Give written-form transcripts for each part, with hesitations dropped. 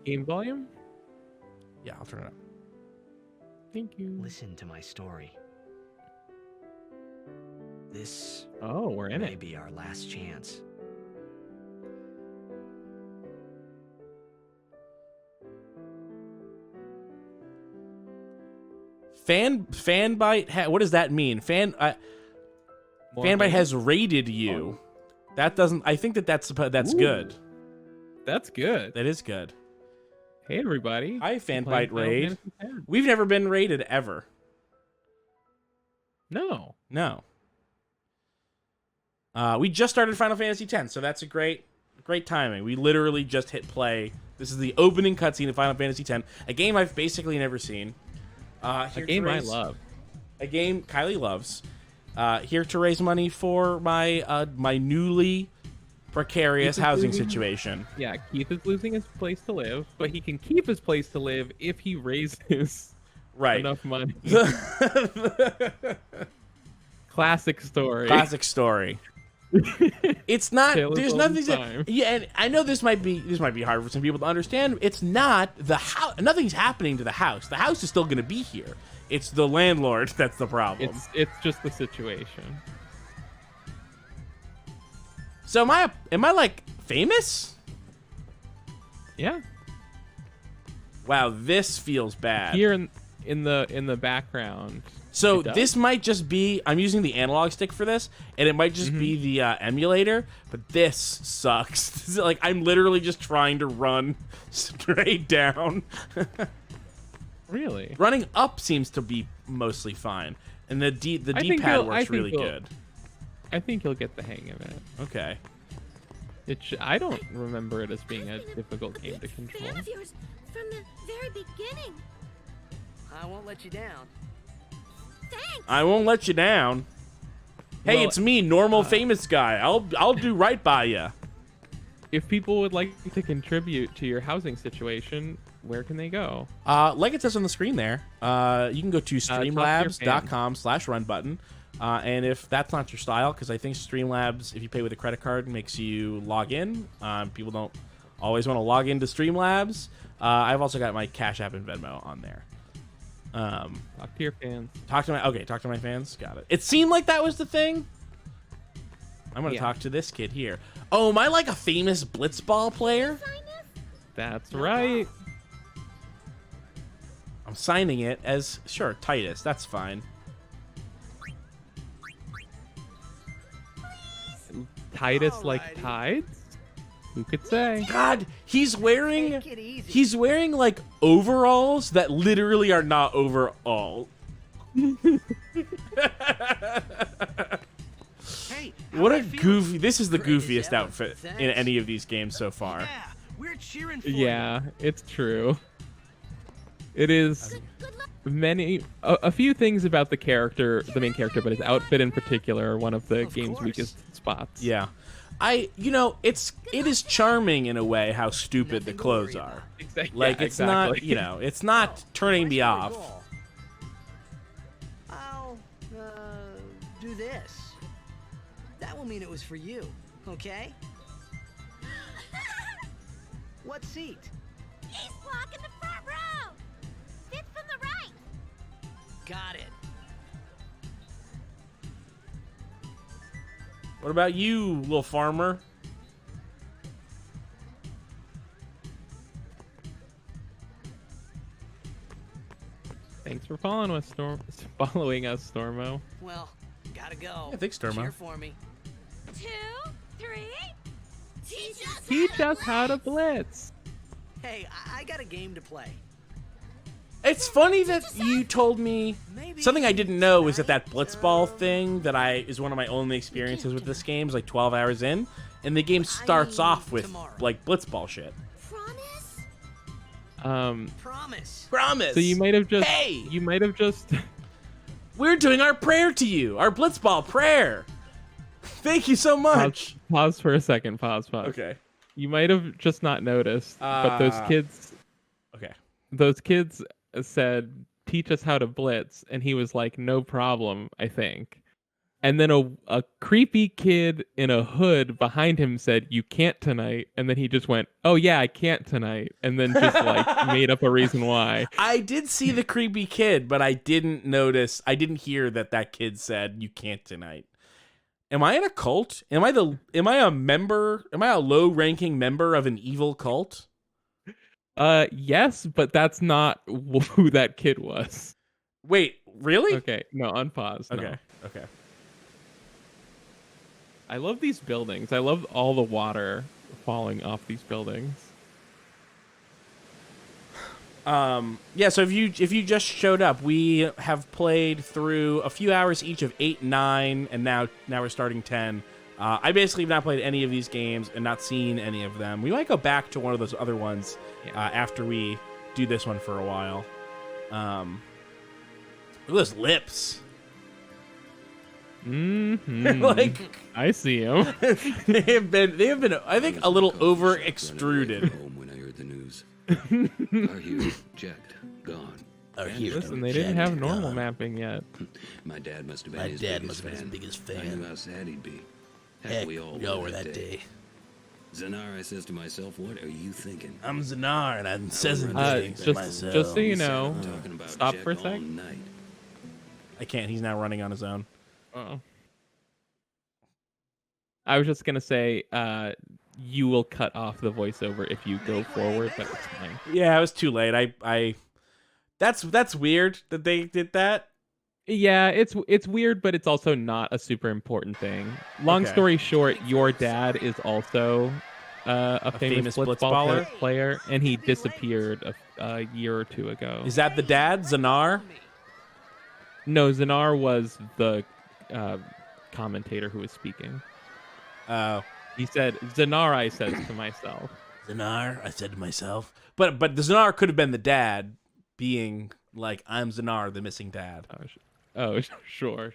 Game volume? Yeah, I'll turn it up. Thank you. Listen to my story. This Oh, we're in may it. be our last chance. Fanbyte. What does that mean? Fanbyte has rated you. That doesn't. I think that's Ooh. good. That's good. That is good. Hey, everybody. Hi, I'm playing Fanbyte Final raid. Fantasy X. We've never been rated ever. No. No. We just started Final Fantasy X, so that's a great timing. We literally just hit play. This is the opening cutscene of Final Fantasy X, a game I've basically never seen. A game I love. A game Kylie loves. Here to raise money for my my newly precarious housing situation. Yeah, Keith is losing his place to live, but he can keep his place to live if he raises enough money. Classic story. Classic story. It's not. There's nothing. Yeah, and I know this might be hard for some people to understand. It's not the house. Nothing's happening to the house. The house is still going to be here. It's the landlord that's the problem. It's just the situation. So am I like famous? Yeah. Wow, this feels bad. Here in the background. So this might just be, I'm using the analog stick for this, and it might just be the emulator, but this sucks. This is like, I'm literally just trying to run straight down. Really? Running up seems to be mostly fine, and the D-pad works really good. I think you'll get the hang of it. Okay. I don't remember it as being a difficult game to control. Fan of yours from the very beginning. I won't let you down. Thanks. I won't let you down. Hey, Well, it's me, normal famous guy. I'll do right by you. If people would like to contribute to your housing situation, where can they go? Like it says on the screen there, you can go to streamlabs.com/runbutton. And if that's not your style, because I think Streamlabs, if you pay with a credit card, makes you log in. People don't always want to log into Streamlabs. I've also got my Cash App and Venmo on there. Talk to your fans. Talk to my fans. Got it. It seemed like that was the thing. I'm gonna talk to this kid here. Oh, am I like a famous blitzball player? That's right. I'm signing it as Titus. That's fine. Titus like tides? Who could say? God, he's wearing like overalls that literally are not overalls. Hey, What a goofy! This is the goofiest outfit in any of these games so far. Yeah, we're cheering for Yeah, it's true. It is a few things about the main character, but his outfit in particular are one of the game's weakest spots. Yeah. It is charming in a way how stupid the clothes are. Exactly. Like, it's not, it's not turning me off. I'll do this. That will mean it was for you, okay? What seat? He's blocking the front row. Fifth from the right. Got it. What about you, little farmer? Thanks for following us, Stormo. Well, gotta go. Yeah, thanks, Stormo. Cheer for me. 2, 3. Teach us how to blitz. Hey, I got a game to play. It's funny that you told me something I didn't know is that blitzball thing that is one of my only experiences with this game is like 12 hours in, and the game starts off with like blitzball shit. Promise. Promise. So you might have just. Hey! You might have just. We're doing our prayer to you, our blitzball prayer. Thank you so much. Pause for a second. Pause. Okay. You might have just not noticed, but those kids. Okay. Those kids said, "Teach us how to blitz," and he was like, "No problem," I think. And then a creepy kid in a hood behind him said, "You can't tonight." And then he just went, "Oh yeah, I can't tonight." And then just like made up a reason why. I did see the creepy kid, but I didn't hear that kid said, "You can't tonight." Am I in a cult? Am I a low-ranking member of an evil cult? Yes, but that's not who that kid was. Wait, really? Okay, no, unpause. Okay. No. Okay. I love these buildings. I love all the water falling off these buildings. Yeah, so if you just showed up, we have played through a few hours each of 8 and 9, and now we're starting 10. I basically have not played any of these games and not seen any of them. We might go back to one of those other ones after we do this one for a while. Look at those lips. Mm-hmm. Like, I see them. they have been I think a little over extruded. When I heard the news. Our hero checked, gone. Listen, they didn't have normal mapping yet. My dad must have been his biggest fan. I knew how sad he'd be. Heck, we all were that day. Zanar, I says to myself, what are you thinking? I'm Zanar, and I'm says just so you know, stop for a sec. I can't. He's now running on his own. Oh. I was just gonna say, you will cut off the voiceover if you go forward, but it's fine. Yeah, it was too late. That's weird that they did that. Yeah, it's weird, but it's also not a super important thing. Long story short, your dad is also a famous blitzball player, and he disappeared a year or two ago. Is that the dad, Zanar? No, Zanar was the commentator who was speaking. Oh. He said, Zanar, I says to myself. Zanar, I said to myself. But the Zanar could have been the dad, being like, I'm Zanar, the missing dad. Oh, sure.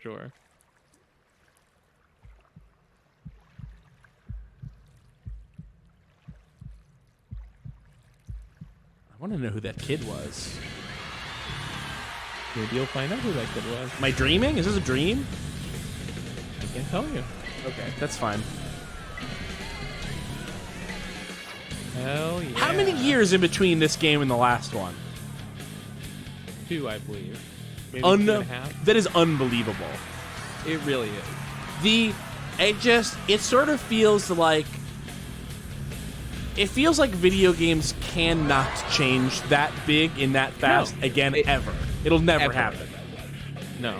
I want to know who that kid was. Maybe you'll find out who that kid was. Am I dreaming? Is this a dream? I can't tell you. Okay, that's fine. Hell yeah. How many years in between this game and the last one? 2, I believe. Maybe 2.5. That is unbelievable. It really is. It sort of feels like... It feels like video games cannot change that big in that fast ever. It'll never happen. No.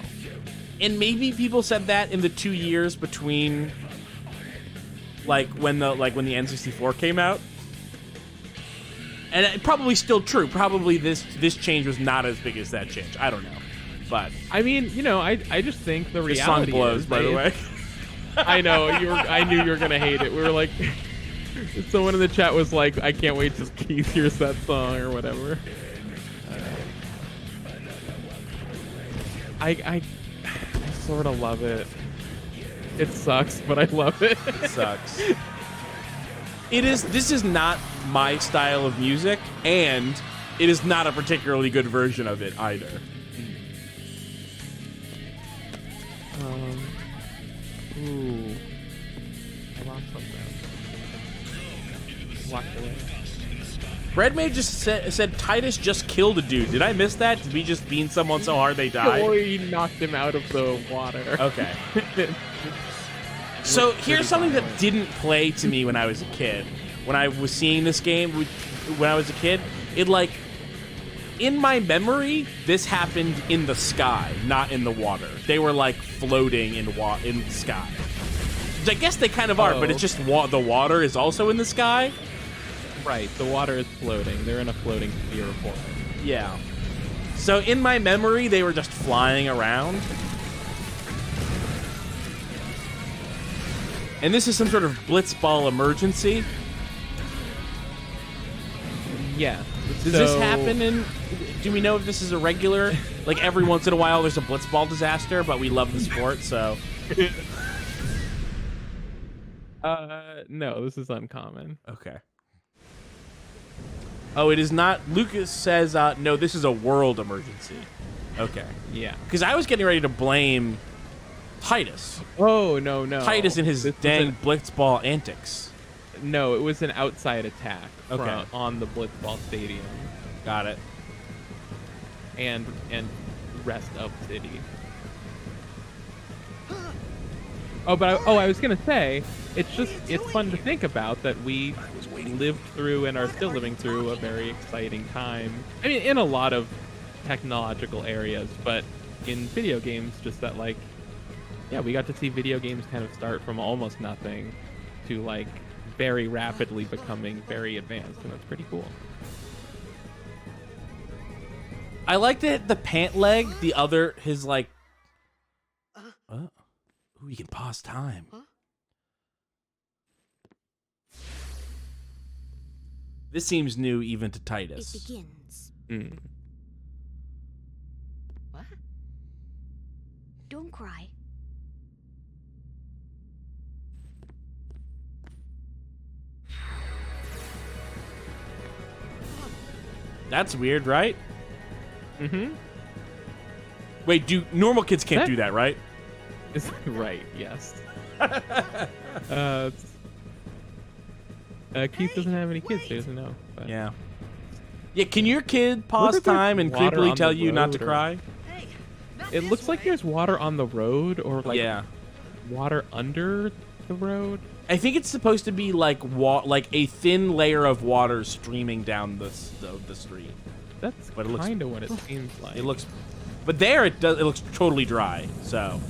And maybe people said that in the 2 years between, when the N64 came out. And it's probably still true. Probably this change was not as big as that change. I don't know, but I mean, I just think the reality song blows. Is, by the way, I know I knew you were gonna hate it. We were like, someone in the chat was like, I can't wait till Keith hears that song or whatever. I sort of love it. It sucks, but I love it. It sucks. This is not my style of music, and it is not a particularly good version of it either. Ooh. I lost something. Walked away. Breadmade just said Titus just killed a dude. Did I miss that? Did we just bean someone so hard they died? Or he knocked him out of the water. Okay. So here's something that didn't play to me when I was a kid. When I was seeing this game when I was a kid, in my memory, this happened in the sky, not in the water. They were floating in the sky. Which I guess they kind of are, but it's just the water is also in the sky. Right, the water is floating. They're in a floating sphere of water. Yeah. So in my memory, they were just flying around. And this is some sort of blitzball emergency. Yeah. Does this happen in... Do we know if this is a regular... every once in a while there's a blitzball disaster, but we love the sport, so... No, this is uncommon. Okay. Oh, it is not... Lucas says, no, this is a world emergency. Okay. Yeah. Because I was getting ready to blame Titus. Oh, no. Titus and his This dang blitzball antics. No, it was an outside attack Okay. on the blitzball stadium. Got it. And rest of city. Oh, but I was gonna say, it's fun to think about that we lived through and are still living through a very exciting time. I mean, in a lot of technological areas, but in video games, just that like, yeah, we got to see video games kind of start from almost nothing to like very rapidly becoming very advanced, and that's pretty cool. I like that the pant leg, his like. Ooh, you can pause time. This seems new even to Titus. It begins. What? Don't cry. That's weird, right? Mm-hmm. Wait, normal kids can't do that, right? Right, yes. Keith doesn't have any kids, so he doesn't know. But. Yeah. Yeah, can your kid pause time and creepily tell you not to cry? Hey, It looks like there's water on the road, or like water under the road. I think it's supposed to be like a thin layer of water streaming down the street. That's But it looks- kind of what it seems like. It looks, but there it looks totally dry. So,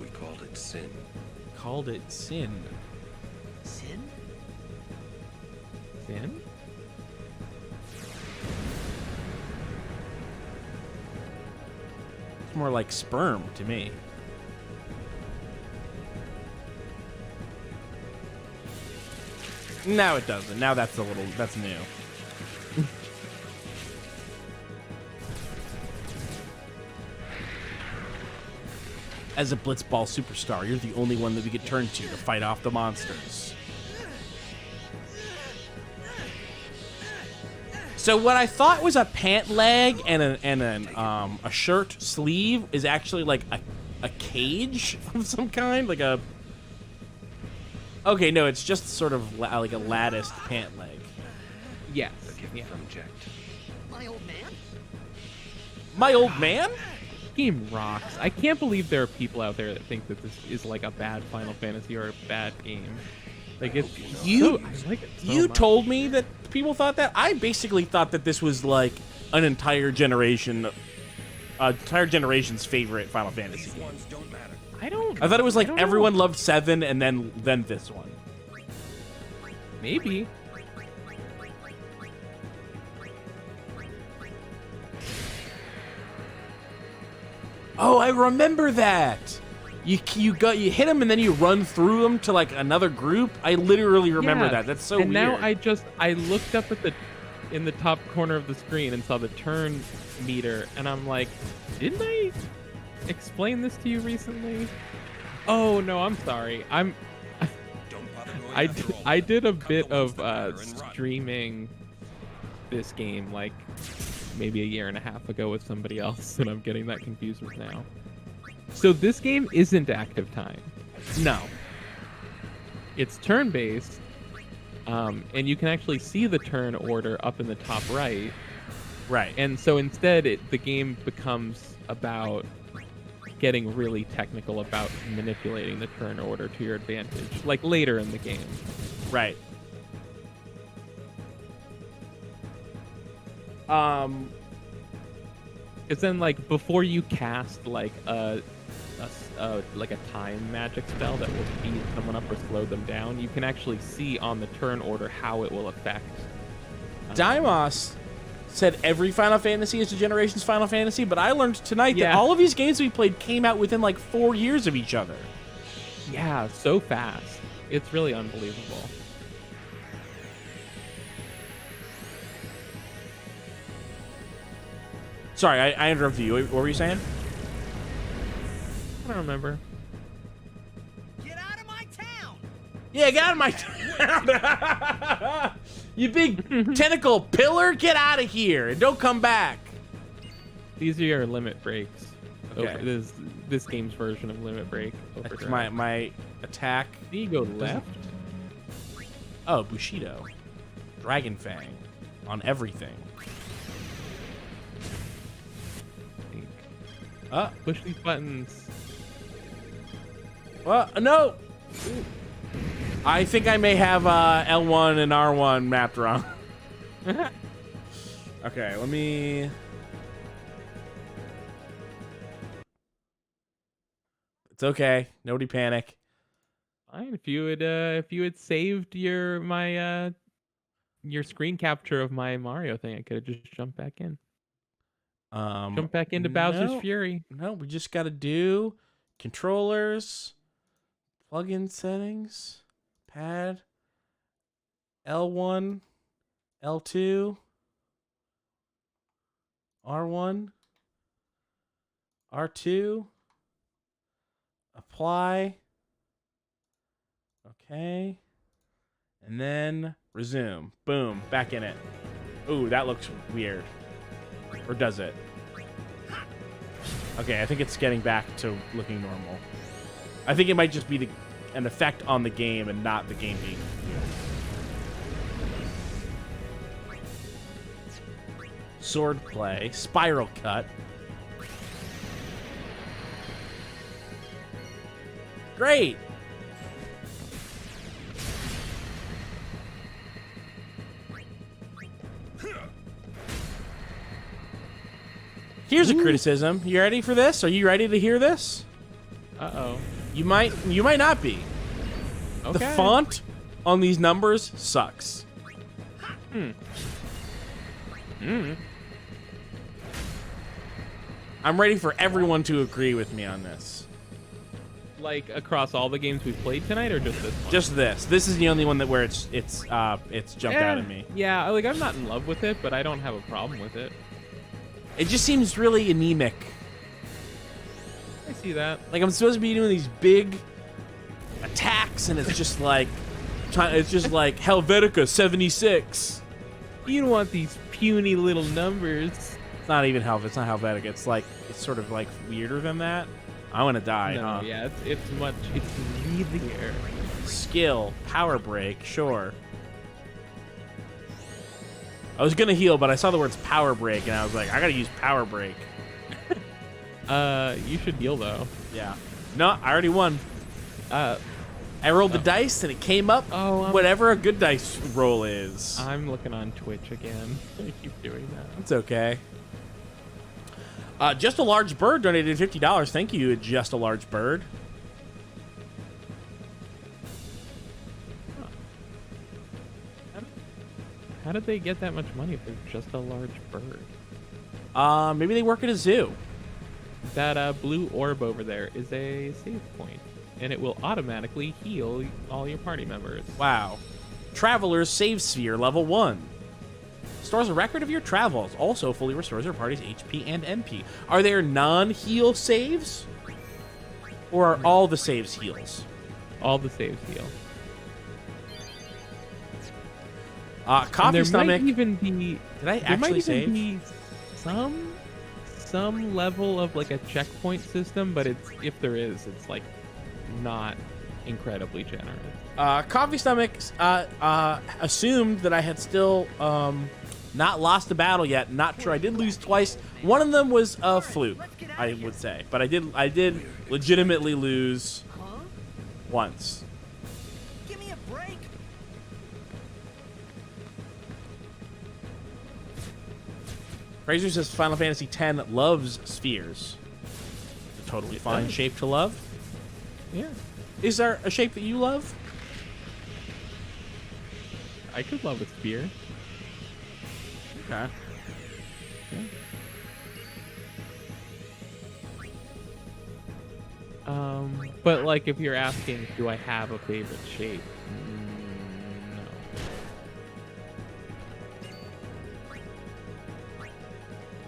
We called it sin. called it sin. Sin? Sin? It's more like sperm to me. Now it doesn't. Now that's new. As a blitzball superstar, you're the only one that we could turn to fight off the monsters. So what I thought was a pant leg and a shirt sleeve is actually like a cage of some kind, like a. Okay, no, it's just sort of like a latticed pant leg. Yes. Yeah. Project. My old man? My old man? Game rocks. I can't believe there are people out there that think that this is like a bad Final Fantasy or a bad game. Like it's I like it so You much. told me that people thought that. I basically thought that this was like an entire generation's favorite Final Fantasy game. I thought it was like everyone loved 7 and then this one. Maybe. Oh, I remember that. You hit them and then you run through them to like another group. I literally remember that. That's so weird. And now I looked up at in the top corner of the screen and saw the turn meter, and I'm like, didn't I explain this to you recently? Oh no, I'm sorry. I did a bit of streaming this game like maybe a year and a half ago with somebody else, and I'm getting that confused with now. So this game isn't active time. No. It's turn-based, and you can actually see the turn order up in the top right. Right. And so instead, the game becomes about getting really technical about manipulating the turn order to your advantage, like later in the game. Right. Because then, like, before you cast like a time magic spell that will speed someone up or slow them down, you can actually see on the turn order how it will affect. Dimos said every Final Fantasy is a generation's Final Fantasy, but I learned tonight that all of these games we played came out within like 4 years of each other. Yeah, so fast. It's really unbelievable. Sorry, I interrupted you. What were you saying? I don't remember. Get out of my town! Yeah, get out of my town. You big tentacle pillar, get out of here and don't come back. These are your limit breaks. Okay. This game's version of limit break. That's my attack. Do you go left? Oh, Bushido. Dragon Fang. On everything. Push these buttons. No! I think I may have L1 and R1 mapped wrong. Okay, let me... It's okay. Nobody panic. Fine. If you had saved your screen capture of my Mario thing, I could have just jumped back in. Jump back into Bowser's Fury. No, we just got to do controllers, plugin settings, pad, L1, L2, R1, R2, apply. Okay. And then resume. Boom. Back in it. Ooh, that looks weird. Or does it? Okay, I think it's getting back to looking normal. I think it might just be an effect on the game and not the game being weird. Sword play. Spiral cut. Great! Here's a criticism. You ready for this? Are you ready to hear this? Uh-oh. You might not be. Okay. The font on these numbers sucks. I'm ready for everyone to agree with me on this. Like across all the games we've played tonight, or just this one? Just this. This is the only one that where it's jumped out at me. Yeah, like I'm not in love with it, but I don't have a problem with it. It just seems really anemic. I see that. Like I'm supposed to be doing these big attacks, and it's just like Helvetica 76. You don't want these puny little numbers. It's not even Helvetica. It's not Helvetica. It's sort of like weirder than that. I want to die, No, huh? yeah, it's really weird. Skill, power break, sure. I was gonna heal, but I saw the words power break, and I was like, I gotta use power break. You should heal though. Yeah. No, I already won. I rolled the dice, and it came up whatever a good dice roll is. I'm looking on Twitch again. I keep doing that. It's okay. Just a Large Bird donated $50. Thank you, Just a Large Bird. How did they get that much money if they're just a large bird? Maybe they work at a zoo. That blue orb over there is a save point, and it will automatically heal all your party members. Wow. Traveler's Save Sphere, level 1. Stores a record of your travels. Also fully restores your party's HP and MP. Are there non-heal saves? Or are all the saves heals? All the saves heal. Coffee Stomach. Might even be, did I actually save? Be some level of like a checkpoint system, but if there is, it's like not incredibly generous. Coffee Stomach assumed that I had still not lost the battle yet. Not true. I did lose twice. One of them was a fluke, I would say, but I did legitimately lose once. Give me a break. Fraser says Final Fantasy X loves spheres. A totally fine shape to love. Yeah. Is there a shape that you love? I could love a sphere. Okay. Yeah. But like if you're asking, do I have a favorite shape? No.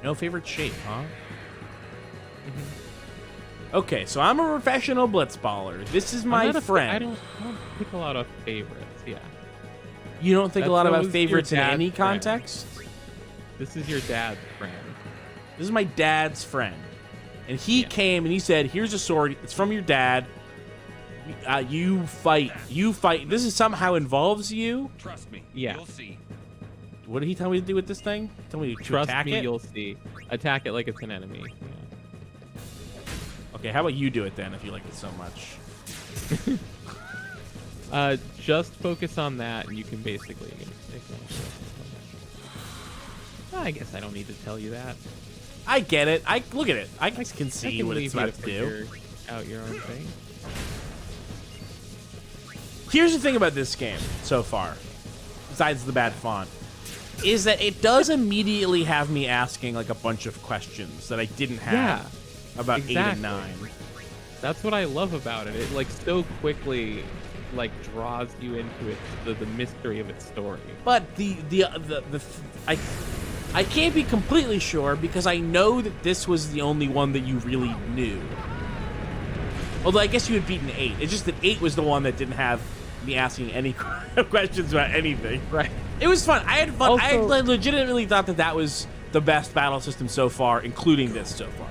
No favorite shape, huh? Okay, so I'm a professional blitzballer. This is my friend. I don't pick a lot of favorites, yeah. You don't think a lot about Your favorites in any dad's friend. context? This is your dad's friend. This is my dad's friend. And he came and he said, here's a sword. It's from your dad. You fight. You fight. This is somehow involves you. Trust me. Yeah. You'll see. What did he tell me to do with this thing? Tell me to Trust attack me, it? you'll see. Attack it like it's an enemy. Yeah. Okay, how about you do it then if you like it so much? Just focus on that, and you can basically. I guess I don't need to tell you that. I get it. Look at it. I can see what it's about to do. Figure out your own thing. Here's the thing about this game so far, besides the bad font, is that it does immediately have me asking like a bunch of questions that I didn't have about 8 and 9. That's what I love about it. It like so quickly like draws you into it, the mystery of its story. But I can't be completely sure because I know that this was the only one that you really knew. Although I guess you had beaten 8. It's just that 8 was the one that didn't have me asking any questions about anything. Right. It was fun. I had fun. Also, I legitimately thought that was the best battle system so far, including this so far.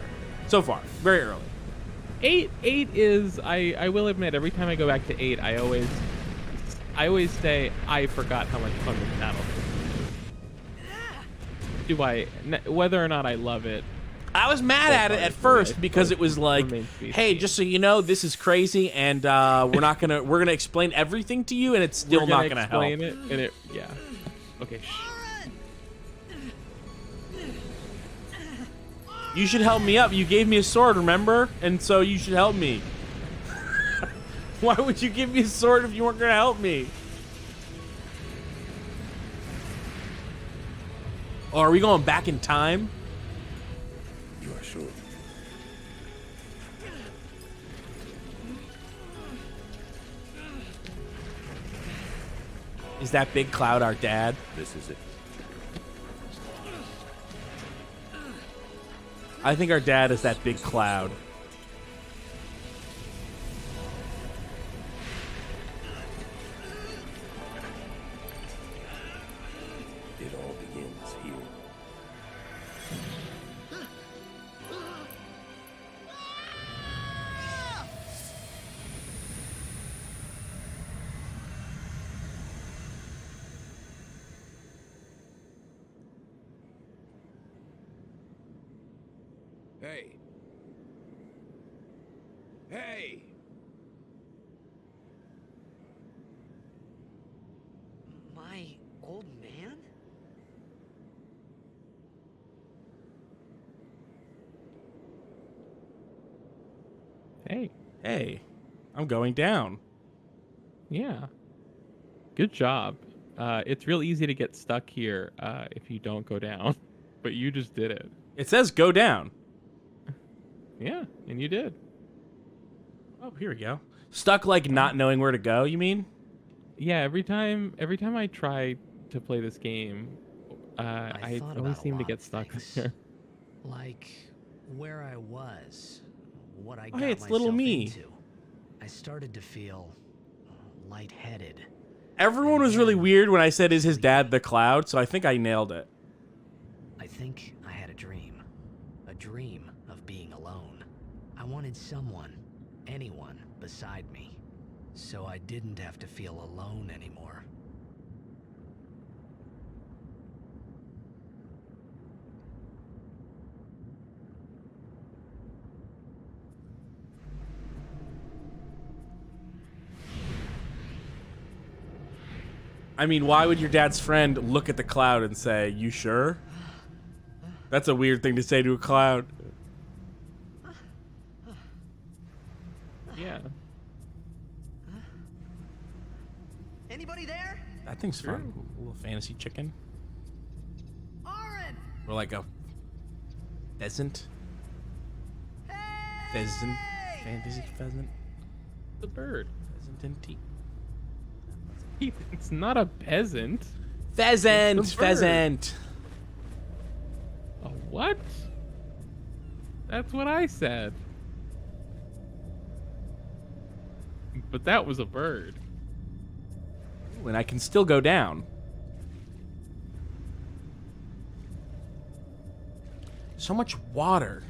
So far. Very early. 8 is, I will admit, every time I go back to 8, I always say, I forgot how much fun this battle is. Whether or not I love it. I was mad at it at first because it was like, hey, just so you know, this is crazy, and we're gonna explain everything to you, and it's still not gonna help. Explain it, and yeah. Okay. You should help me up. You gave me a sword, remember? And so you should help me. Why would you give me a sword if you weren't gonna help me? Oh, are we going back in time? You are sure? Is that big cloud our dad? This is it. I think our dad is that big cloud. It all begins here. Hey. Hey. My old man? Hey. Hey, I'm going down. Yeah. Good job. It's real easy to get stuck here if you don't go down, but you just did it. It says go down. Yeah, and you did. Oh, here we go. Stuck like not knowing where to go, you mean? Yeah, every time I try to play this game, I always seem to get stuck there. Like where I was, what I Oh, got hey, it's myself little me. into. I started to feel lightheaded. Everyone was really weird when I said, is his dad the cloud? So I think I nailed it. I think I had a dream of being alone. I wanted someone, anyone beside me, so I didn't have to feel alone anymore. I mean, why would your dad's friend look at the cloud and say, you sure? That's a weird thing to say to a cloud. Yeah. Anybody there? That thing's fun. A little fantasy chicken. Aaron! Or like a pheasant. Pheasant. Fantasy pheasant. The bird. Pheasant and tea. It's not a peasant. Pheasant! It's a bird. Pheasant! A what? That's what I said. But that was a bird. Ooh, and I can still go down. So much water.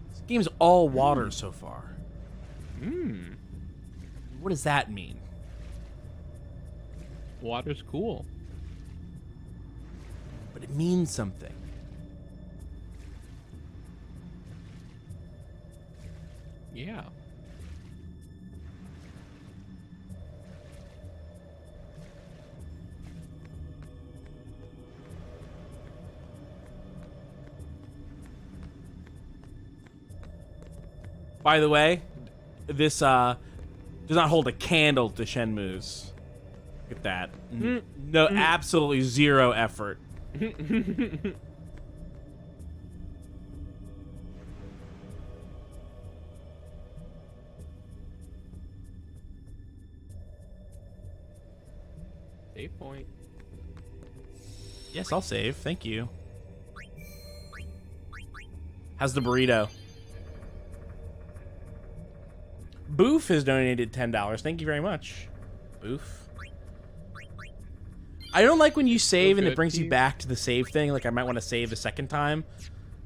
This game's all water so far. What does that mean? Water's cool. But it means something. Yeah. By the way, this does not hold a candle to Shenmue's. Look at that. No, absolutely zero effort. Save point. Yes, I'll save. Thank you. How's the burrito? Boof has donated $10. Thank you very much. Boof. I don't like when you save and it brings you back to the save thing. Like, I might want to save a second time.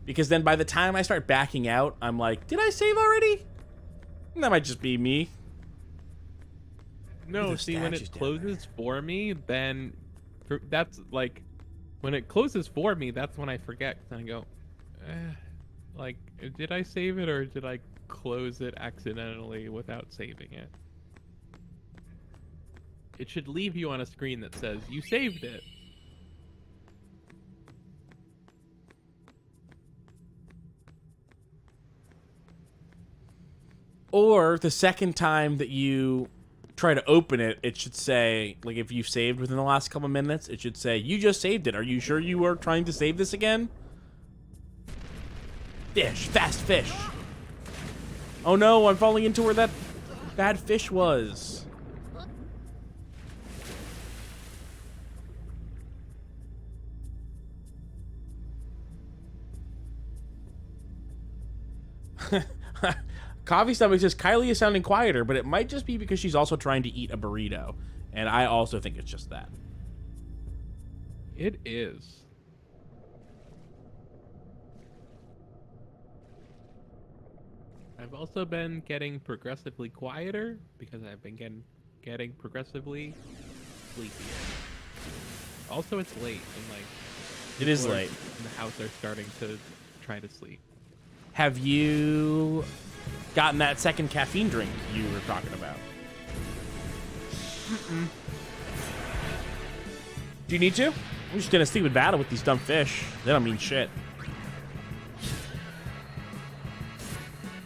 Because then by the time I start backing out, I'm like, did I save already? And that might just be me. No, see, when it closes for me, then that's like, when it closes for me, that's when I forget. And I go, like, did I save it or did I close it accidentally without saving it? It should leave you on a screen that says you saved it. Or the second time that you try to open it, it should say, like, if you've saved within the last couple minutes, it should say, you just saved it. Are you sure you were trying to save this again? Fish. Fast fish. Oh no, I'm falling into where that bad fish was. Coffee Stomach says Kylie is sounding quieter, but it might just be because she's also trying to eat a burrito. And I also think it's just that. It is. I've also been getting progressively quieter because I've been getting progressively sleepier. Also, it's late and like it is late. In the house are starting to try to sleep. Have you gotten that second caffeine drink you were talking about? Do you need to? I'm just in a stupid battle with these dumb fish. They don't mean shit.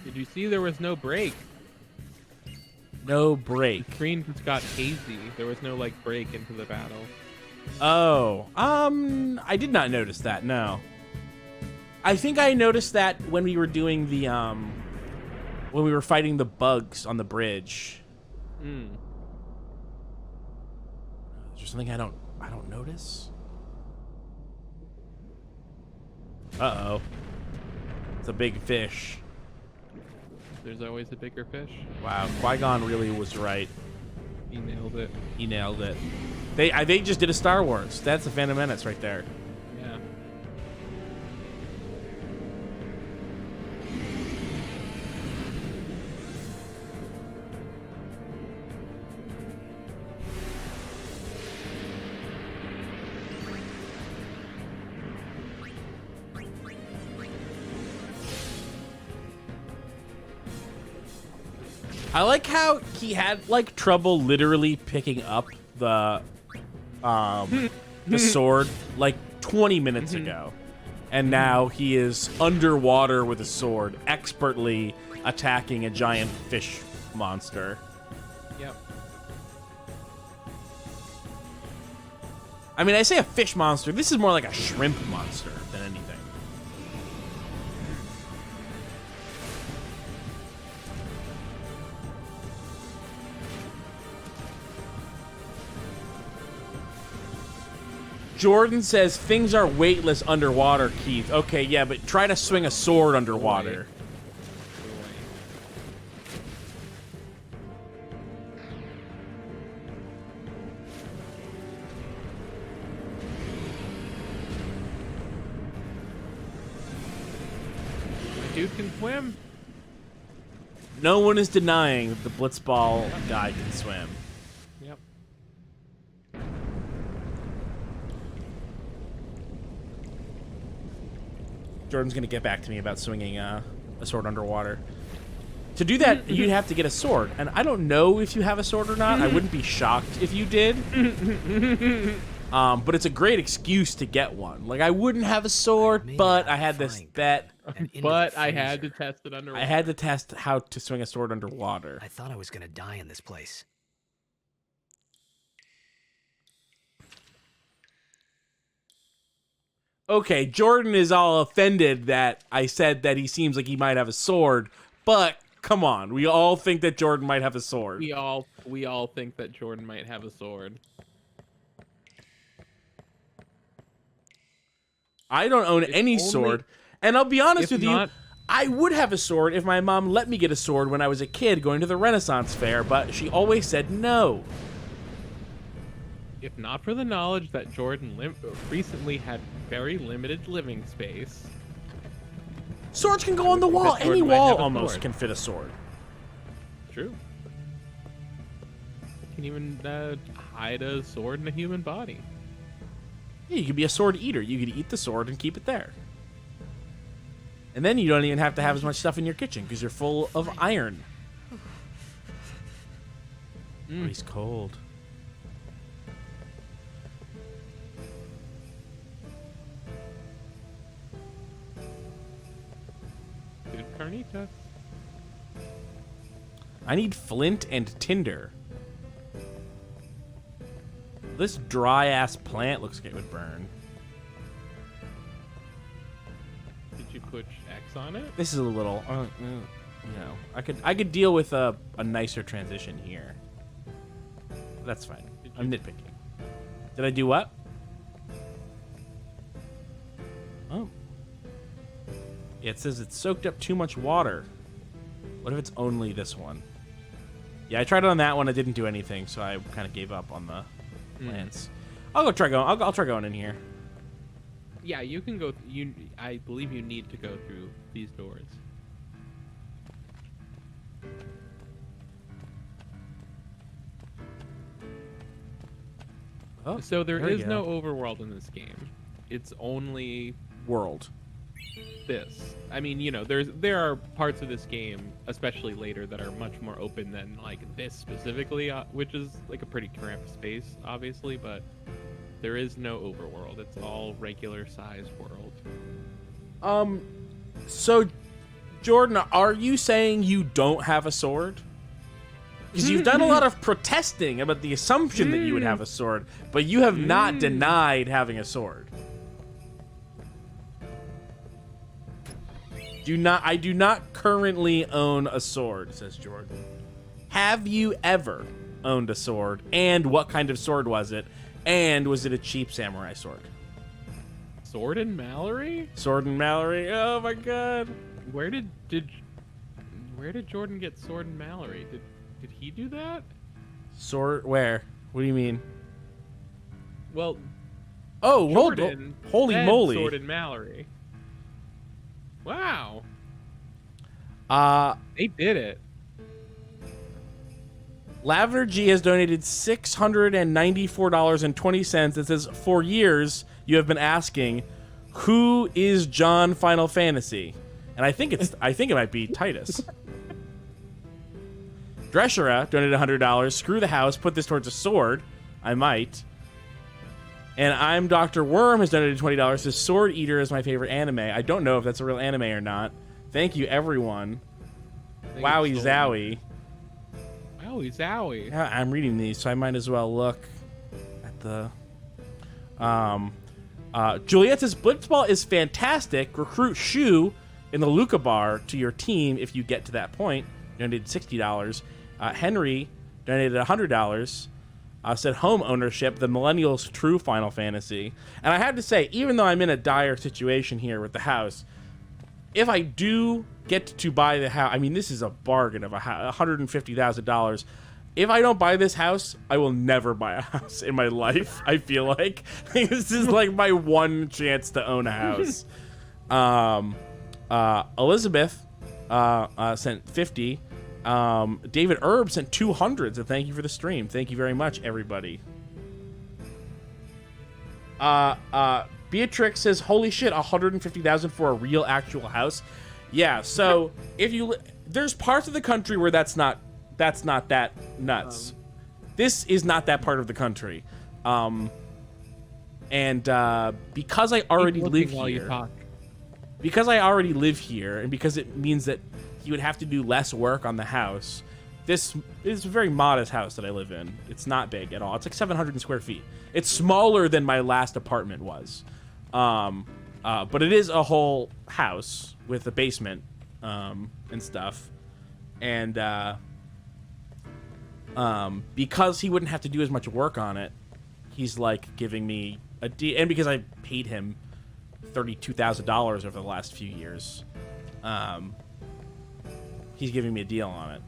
Did you see there was no break? No break. The screen just got hazy. There was no like break into the battle. Oh, I did not notice that. No. I think I noticed that when we were doing the when we were fighting the bugs on the bridge. Is there something I don't notice? Uh-oh. It's a big fish. There's always a bigger fish. Wow, Qui-Gon really was right. He nailed it. He nailed it. They just did a Star Wars. That's a Phantom Menace right there. Yeah. I like how he had like trouble literally picking up the sword like 20 minutes ago. And now he is underwater with a sword, expertly attacking a giant fish monster. Yep. I mean, I say a fish monster. This is more like a shrimp monster than anything. Jordan says things are weightless underwater, Keith. Okay, yeah, but try to swing a sword underwater. dude can swim. No one is denying that the Blitzball guy can swim. Yep. Jordan's gonna get back to me about swinging a sword underwater. To do that, you'd have to get a sword, and I don't know if you have a sword or not. I wouldn't be shocked if you did. But it's a great excuse to get one. Like, I wouldn't have a sword, but I had this bet. But I had to test it underwater. I had to test how to swing a sword underwater. I thought I was gonna die in this place. Okay, Jordan is all offended that I said that he seems like he might have a sword, but come on, we all think that Jordan might have a sword. We all think that Jordan might have a sword. I don't own any sword, and I'll be honest with you, I would have a sword if my mom let me get a sword when I was a kid going to the Renaissance Fair, but she always said no. If not for the knowledge that Jordan recently had very limited living space. Swords can go on the wall. Any wall almost can fit a sword. True. You can even hide a sword in a human body. Yeah, you could be a sword eater. You could eat the sword and keep it there. And then you don't even have to have as much stuff in your kitchen because you're full of iron. Oh, he's cold. Good carnitas. I need flint and tinder. This dry-ass plant looks like it would burn. Did you put X on it? This is a little, you know, I could deal with a nicer transition here. That's fine. I'm nitpicking. Did I do what? Oh. Yeah, it says it soaked up too much water. What if it's only this one? Yeah, I tried it on that one. It didn't do anything, so I kind of gave up on the plants. I'll go try going. I'll try going in here. Yeah, you can go. I believe you need to go through these doors. Oh, so there is no overworld in this game. It's only world. This. I mean, you know, there are parts of this game, especially later, that are much more open than like this specifically, which is like a pretty cramped space, obviously. But there is no overworld. It's all regular sized world. So, Jordan, are you saying you don't have a sword? Because you've done a lot of protesting about the assumption that you would have a sword, but you have not denied having a sword. I do not currently own a sword, says Jordan. Have you ever owned a sword? And what kind of sword was it? And was it a cheap samurai sword? Sword and Mallory? Sword and Mallory. Oh my god. Where did Jordan get Sword and Mallory? Did he do that? Sword where? What do you mean? Well, Jordan holy moly. Sword and Mallory. Wow. They did it. Lavender G has donated $694.20. It says, for years, you have been asking, who is John Final Fantasy? And I think it might be Titus. Dreshera donated $100. Screw the house. Put this towards a sword. I might. And I'm Dr. Worm has donated $20. Says Sword Eater is my favorite anime. I don't know if that's a real anime or not. Thank you, everyone. Wowie zowie. Wowie zowie. Yeah, I'm reading these, so I might as well look at the. Juliet says Blitzball is fantastic. Recruit Shu in the Luca bar to your team if you get to that point. Donated $60. Henry donated $100. Said home ownership, the millennials' true Final Fantasy. And I have to say, even though I'm in a dire situation here with the house, if I do get to buy the house, I mean, this is a bargain of $150,000. If I don't buy this house, I will never buy a house in my life. I feel like this is like my one chance to own a house. Elizabeth sent 50. David Erb sent 200. So thank you for the stream. Thank you very much, everybody. Beatrix says, "Holy shit, 150,000 for a real actual house." Yeah. So if you there's parts of the country where that's not that nuts. This is not that part of the country. And because I already live here, and because it means that he would have to do less work on the house, this is a very modest house that I live in. It's not big at all. It's like 700 square feet. It's smaller than my last apartment was. But it is a whole house with a basement and stuff. And because he wouldn't have to do as much work on it, he's like giving me a deal. And because I paid him $32,000 over the last few years, he's giving me a deal on it.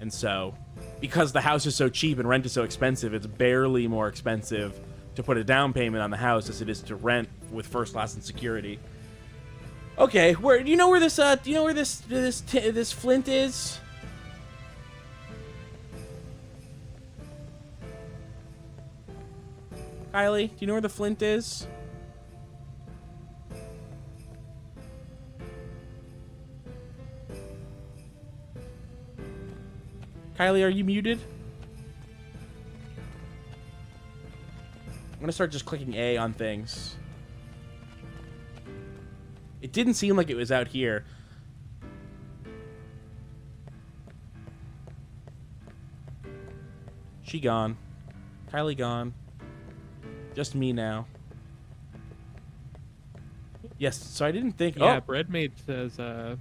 And so, because the house is so cheap and rent is so expensive, it's barely more expensive to put a down payment on the house as it is to rent with first, class, and security. Okay, where do you know where this this flint is? Kylie, do you know where the flint is? Kylie, are you muted? I'm gonna start just clicking A on things. It didn't seem like it was out here. She gone. Kylie gone. Just me now. Yes, so I didn't think... Yeah, Breadmate says the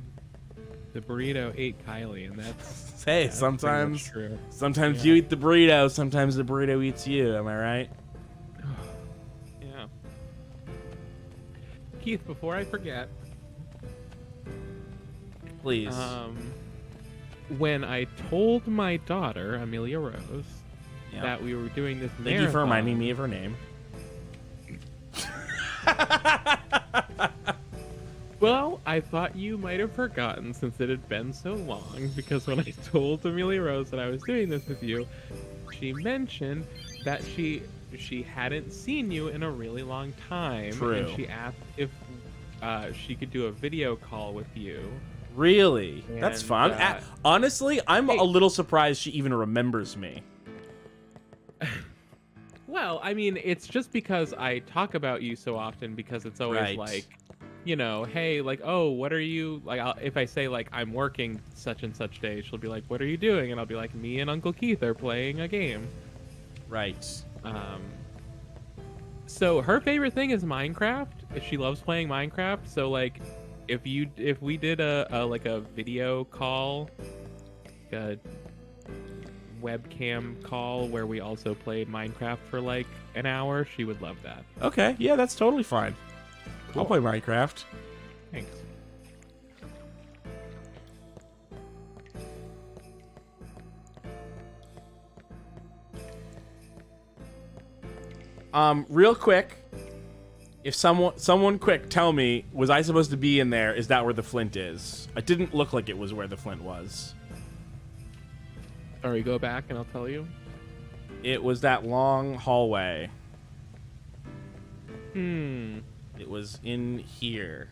burrito ate Kylie, and that's... Hey, sometimes you eat the burrito, sometimes the burrito eats you, am I right? Yeah. Keith, before I forget... Please. When I told my daughter, Amelia Rose, that we were doing this marathon... Thank you for reminding me of her name. Well, I thought you might have forgotten since it had been so long, because when I told Amelia Rose that I was doing this with you, she mentioned that she hadn't seen you in a really long time. True. And she asked if she could do a video call with you. Really? And, that's fun. Honestly, I'm a little surprised she even remembers me. Well, I mean, it's just because I talk about you so often, because it's always like, you know, hey, like, oh, what are you, like, if I say, like, I'm working such and such day, she'll be like, what are you doing? And I'll be like, me and Uncle Keith are playing a game. Right. So her favorite thing is Minecraft. She loves playing Minecraft. So, like, if we did a video call, a webcam call where we also played Minecraft for like an hour, she would love that. Okay, yeah, that's totally fine. Cool. I'll play Minecraft. Thanks. Real quick, if someone quick, tell me, was I supposed to be in there? Is that where the flint is? It didn't look like it was where the flint was. Sorry, go back and I'll tell you. It was that long hallway. It was in here.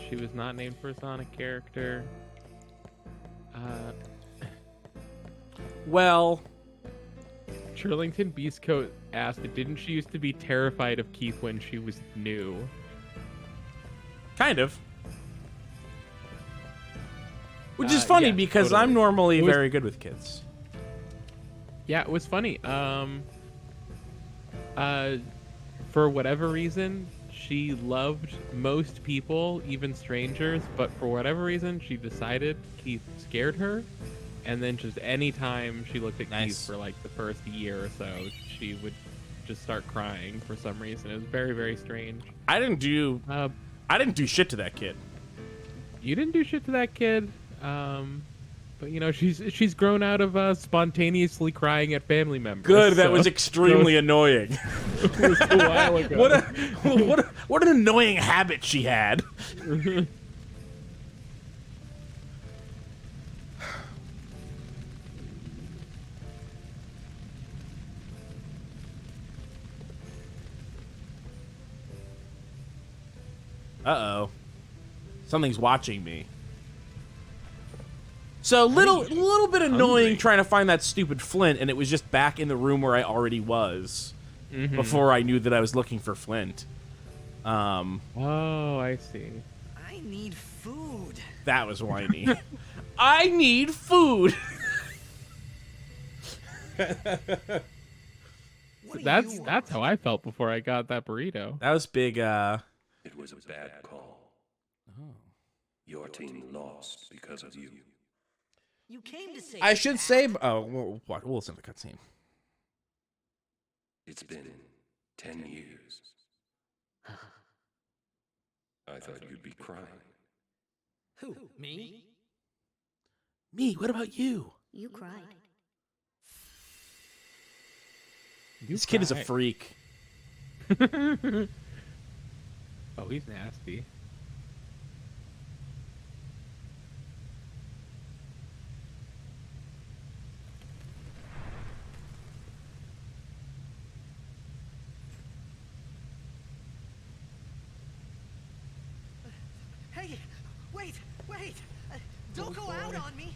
She was not named for a Sonic character. Well, Churlington Beastcoat asked, didn't she used to be terrified of Keith when she was new? Kind of. Which is funny because totally. I'm normally very good with kids. Yeah, it was funny. For whatever reason, she loved most people, even strangers, but for whatever reason, she decided Keith scared her. And then just any time she looked at Keith for like the first year or so, she would just start crying for some reason. It was very, very strange. I didn't do I didn't do shit to that kid. You didn't do shit to that kid. But you know, she's grown out of spontaneously crying at family members. Good, that was extremely annoying. It was a while ago. What an annoying habit she had. Uh-oh. Something's watching me. So little bit annoying trying to find that stupid flint, and it was just back in the room where I already was before I knew that I was looking for flint. Oh, I see. I need food. That was whiny. I need food. That's how I felt before I got that burrito. That was big. It was a bad call. Oh. Your team lost because of you. You came to say. I should say. Oh, we'll listen to the cutscene. It's been 10 years. I thought you'd be crying. Who? Me? Me? What about you? You cried. This kid is a freak. Oh, he's nasty. Hey, wait! Don't go out on me.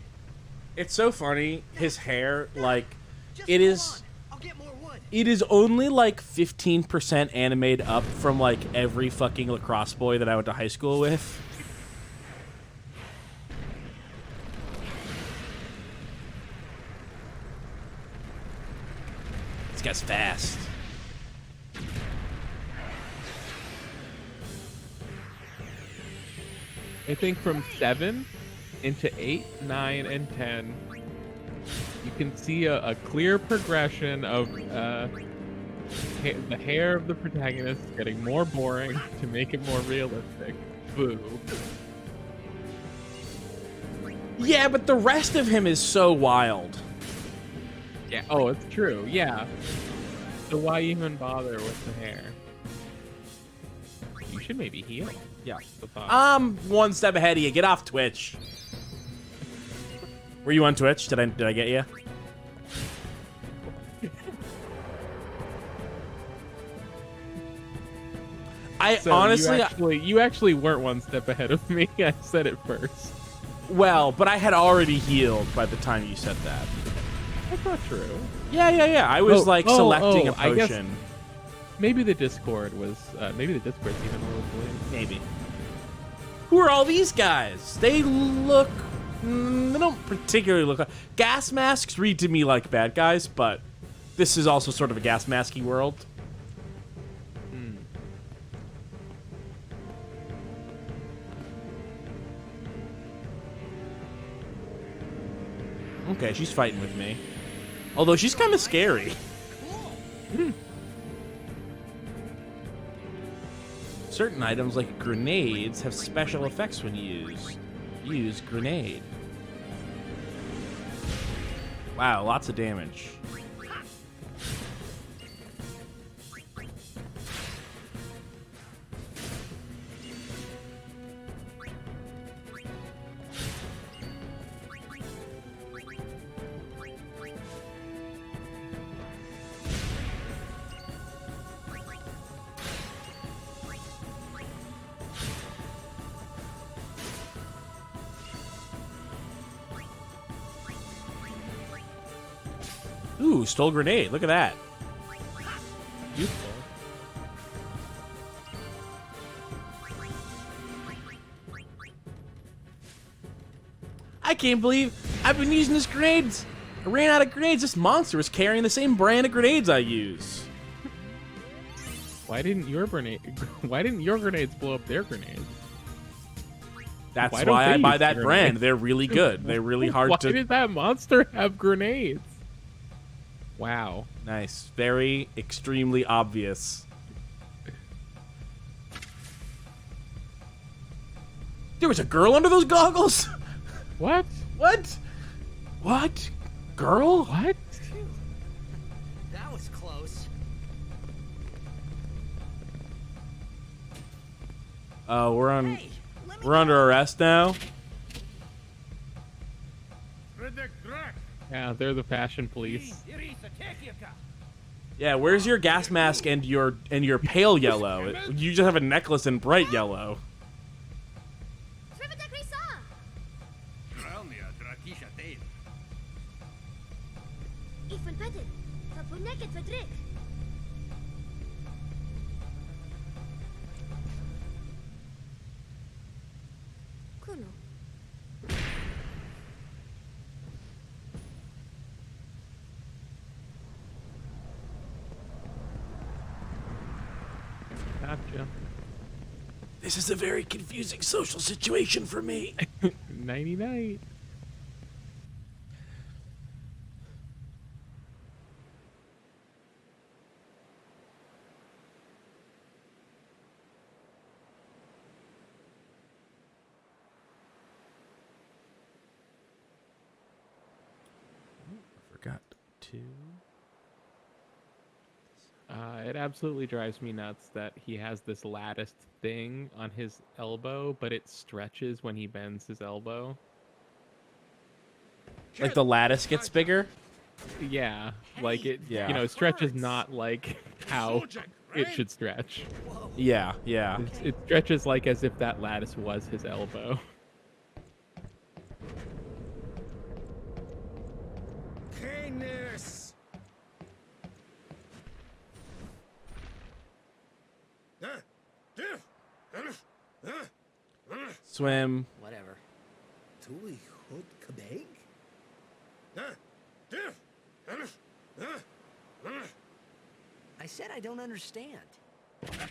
It's so funny. His hair, like, Just it go is. on. I'll get more wood. It is only like 15% animated up from like every fucking lacrosse boy that I went to high school with. This guy's fast. I think from 7 into 8, 9, and 10, you can see a clear progression of the hair of the protagonist getting more boring to make it more realistic. Boo. Yeah, but the rest of him is so wild. Yeah. Oh, it's true. Yeah. So why even bother with the hair? You should maybe heal. Yeah. The thought. I'm one step ahead of you. Get off Twitch. Were you on Twitch? Did I get you? So honestly, you actually weren't one step ahead of me. I said it first. well, but I had already healed by the time you said that. That's not true. Yeah. I was selecting a I guess potion. maybe the Discord was. Maybe the Discord's even a little blue. Maybe. Who are all these guys? They look. They don't particularly look like. Gas masks read to me like bad guys, but this is also sort of a gas masky world. Okay, she's fighting with me. Although she's kind of scary. Certain items, like grenades, have special effects when used. Use grenade. Wow, lots of damage. Ooh, stole grenade. Look at that. Useful. I can't believe I've been using this grenades. I ran out of grenades. This monster was carrying the same brand of grenades I use. Why didn't your grenades blow up their grenades? That's Why don't why I they buy use that grenades? brand. They're really good. They're really hard Why to... did that monster have grenades? Wow. Nice. Very, extremely obvious. There was a girl under those goggles? What? What? What? Girl? What? That was close. Oh, we're Hey, let me we're under arrest now. Yeah, they're the fashion police. Yeah, where's your gas mask and your pale yellow? You just have a necklace in bright yellow. Ik vind het. Dat wil net het verdruk. Kuno. Gotcha. This is a very confusing social situation for me. Nighty night. Forgot to. It absolutely drives me nuts that he has this latticed thing on his elbow, but it stretches when he bends his elbow. Like the lattice gets bigger? Yeah, like it. Yeah. You know, stretches not like how it should stretch. Yeah, yeah. It stretches like as if that lattice was his elbow. Swim. Whatever. I said I don't understand. Fed!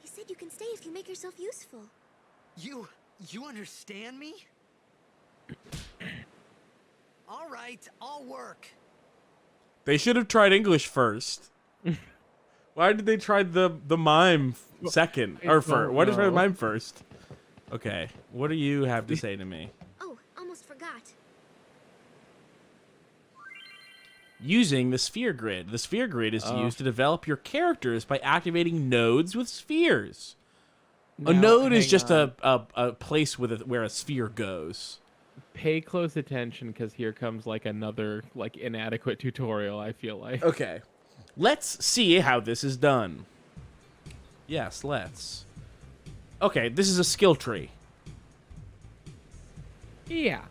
He said you can stay if you make yourself useful. You understand me? All right, I'll work. They should have tried English first. Why did they try the mime second? Or first? Why did they try the mime first? Okay, what do you have to say to me? Oh, almost forgot. Using the sphere grid. The sphere grid is used to develop your characters by activating nodes with spheres. A Now, node is hang just on. a place with where a sphere goes. Pay close attention, because here comes like another like inadequate tutorial. I feel like. Okay. Let's see how this is done. Yes, let's. Okay, this is a skill tree. Yeah.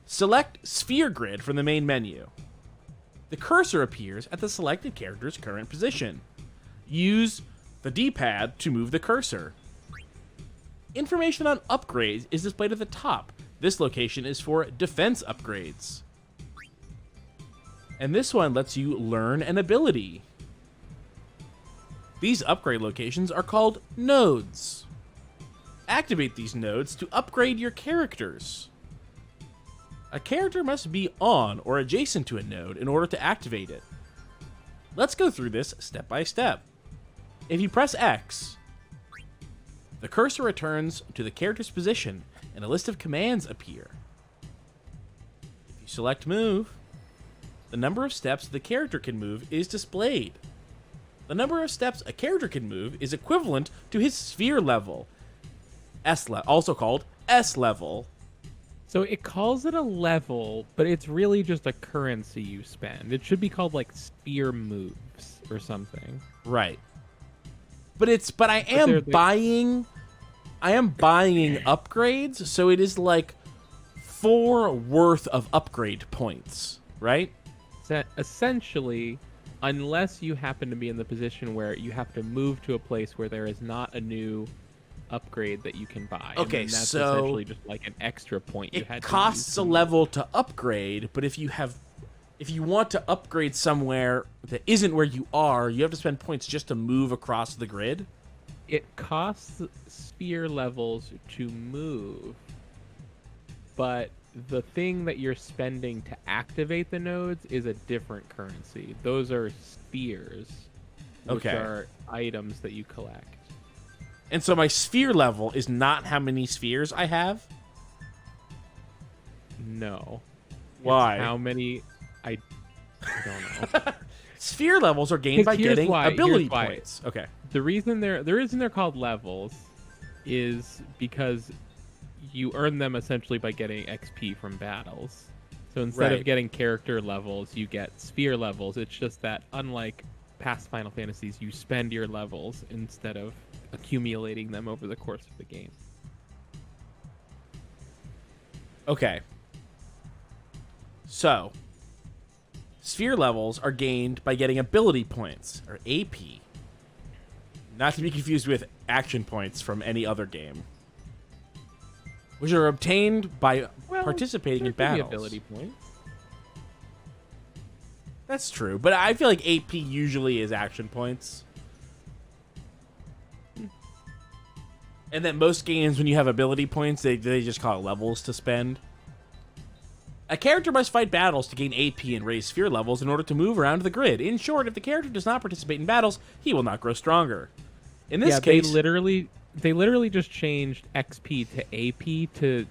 Select Sphere Grid from the main menu. The cursor appears at the selected character's current position. Use the D-pad to move the cursor. Information on upgrades is displayed at the top. This location is for defense upgrades. And this one lets you learn an ability. These upgrade locations are called nodes. Activate these nodes to upgrade your characters. A character must be on or adjacent to a node in order to activate it. Let's go through this step by step. If you press X, the cursor returns to the character's position and a list of commands appear. If you select Move, the number of steps the character can move is displayed. The number of steps a character can move is equivalent to his sphere level, also called S level. So it calls it a level, but it's really just a currency you spend. It should be called like sphere moves or something. Right. But I am buying upgrades, so it is like 4 worth of upgrade points, right? Essentially, unless you happen to be in the position where you have to move to a place where there is not a new upgrade that you can buy. Okay, and that's so essentially just like an extra point you had It to costs use a level to upgrade, but if you want to upgrade somewhere that isn't where you are, you have to spend points just to move across the grid. It costs sphere levels to move, but the thing that you're spending to activate the nodes is a different currency. Those are spheres, which Okay. are items that you collect. And so my sphere level is not how many spheres I have? No. Why? It's how many... I don't know. Sphere levels are gained by getting ability points. Okay. The reason they're called levels is because you earn them essentially by getting XP from battles. So instead of getting character levels, you get sphere levels. It's just that unlike past Final Fantasies, you spend your levels instead of accumulating them over the course of the game. Okay. So, sphere levels are gained by getting ability points, or AP. Not to be confused with action points from any other game. Which are obtained by participating in battles. Ability points. That's true, but I feel like AP usually is action points. And that most games, when you have ability points, they just call it levels to spend. A character must fight battles to gain AP and raise sphere levels in order to move around the grid. In short, if the character does not participate in battles, he will not grow stronger. In this case, they literally just changed XP to AP to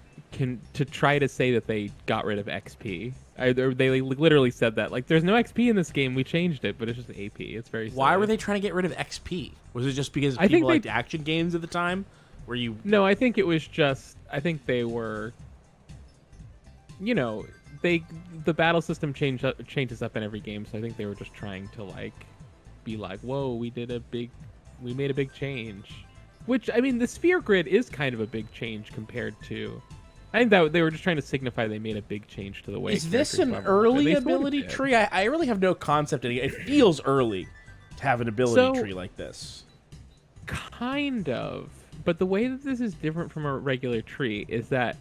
try to say that they got rid of XP. They literally said that. Like, there's no XP in this game. We changed it, but it's just AP. It's very silly. Why were they trying to get rid of XP? Was it just because people liked action games at the time? No, I think it was just... I think they were... You know, the battle system changes up in every game, so I think they were just trying to, like, be like, whoa, we made a big change. Which, I mean, the sphere grid is kind of a big change compared to... I think that they were just trying to signify they made a big change to the way... Is this an early ability tree? I really have no concept. It feels early to have an ability tree like this. Kind of. But the way that this is different from a regular tree is that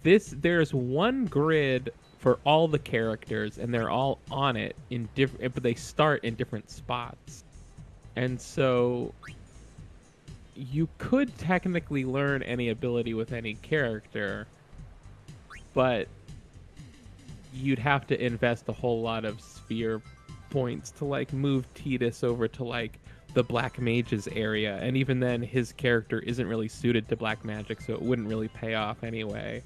there's one grid for all the characters, and they're all on it in different... But they start in different spots. And so... You could technically learn any ability with any character, but you'd have to invest a whole lot of sphere points to, like, move Tidus over to, like, the Black Mage's area, and even then his character isn't really suited to black magic, so it wouldn't really pay off anyway.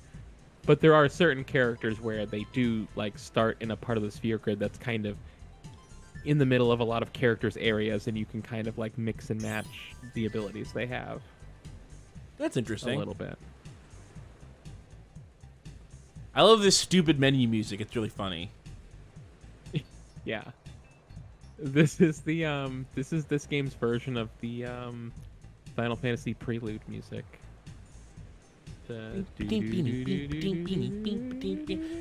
But there are certain characters where they do, like, start in a part of the sphere grid that's kind of in the middle of a lot of characters' areas, and you can kind of, like, mix and match the abilities they have. That's interesting. A little bit. I love this stupid menu music. It's really funny. Yeah. This is this game's version of the Final Fantasy Prelude music. And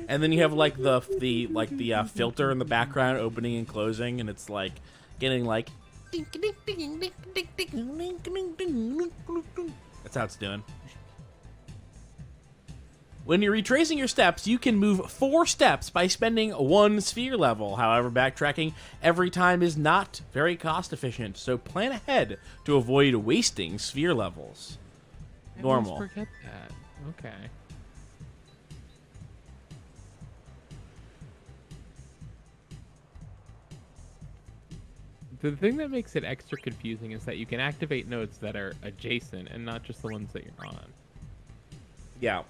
then you have like the filter in the background opening and closing, and it's like getting like that's how it's doing. When you're retracing your steps, you can move 4 steps by spending 1 sphere level. However, backtracking every time is not very cost efficient, so plan ahead to avoid wasting sphere levels. Normal. I always forget that. Okay. The thing that makes it extra confusing is that you can activate nodes that are adjacent and not just the ones that you're on. Yeah.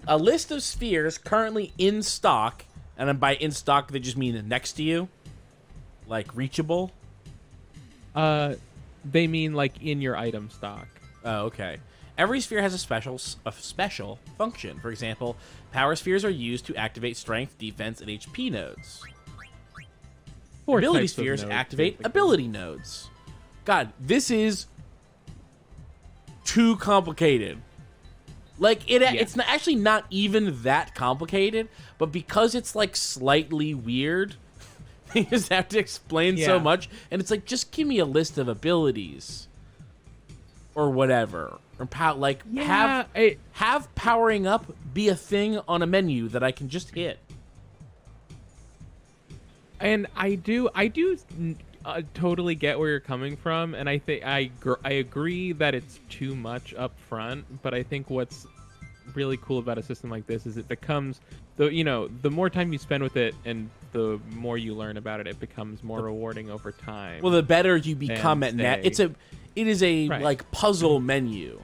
A list of spheres currently in stock, and by in stock, they just mean next to you? Like, reachable? They mean, like, in your item stock. Oh, okay. Every sphere has a special function. For example, power spheres are used to activate strength, defense, and HP nodes. Ability spheres activate ability nodes. God, this is too complicated. Like, it's actually not even that complicated, but because it's, like, slightly weird, they just have to explain so much, and it's like, just give me a list of abilities. Or whatever. Or have powering up be a thing on a menu that I can just hit. And I do totally get where you're coming from, and I think I agree that it's too much up front, but I think what's really cool about a system like this is it becomes the more time you spend with it and the more you learn about it, it becomes more rewarding over time. Well, the better you become at net. It is a like puzzle menu.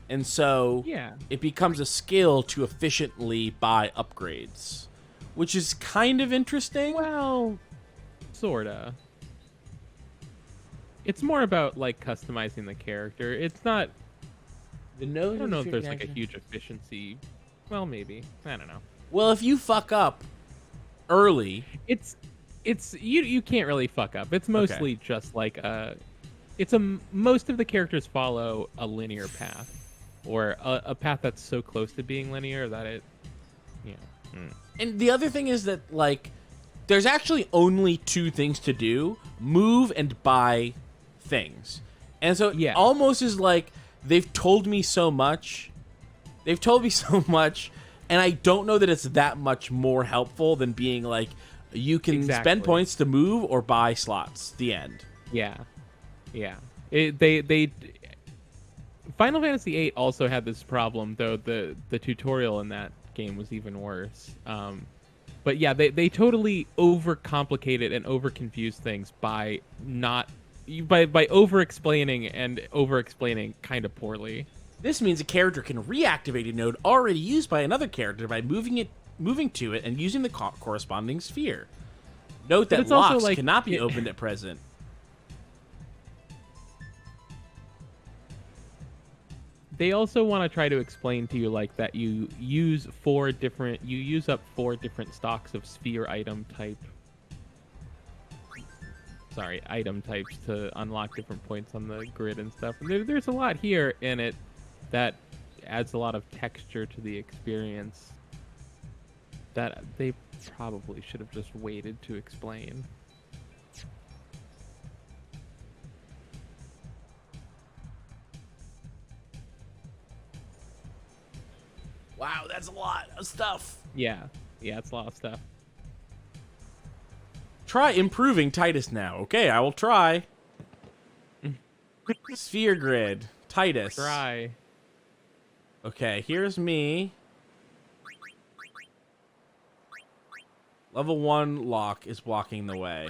And so it becomes a skill to efficiently buy upgrades, which is kind of interesting. Well, sorta. It's more about like customizing the character. It's not. I don't know if there's like a huge efficiency. Well, maybe. I don't know. Well, if you fuck up early, it's you can't really fuck up. It's mostly just like most of the characters follow a linear path, or a path that's so close to being linear that it, And the other thing is that like, there's actually only 2 things to do: move and buy things. And so it almost is like they've told me so much. And I don't know that it's that much more helpful than being like, you can spend points to move or buy slots. The end. Yeah. They Final Fantasy VIII also had this problem, though the tutorial in that game was even worse. But yeah, they totally overcomplicated and overconfused things by over-explaining and over-explaining kind of poorly. This means a character can reactivate a node already used by another character by moving to it and using the corresponding sphere. Note that locks cannot be opened at present. They also want to try to explain to you like that you use up 4 different stocks of sphere item types to unlock different points on the grid and stuff. There's a lot here in it that adds a lot of texture to the experience that they probably should have just waited to explain. Wow, that's a lot of stuff. Yeah, it's a lot of stuff. Try improving Titus now. Okay, I will try. Sphere grid. Titus. Try. Okay, here's me. Level 1 lock is blocking the way.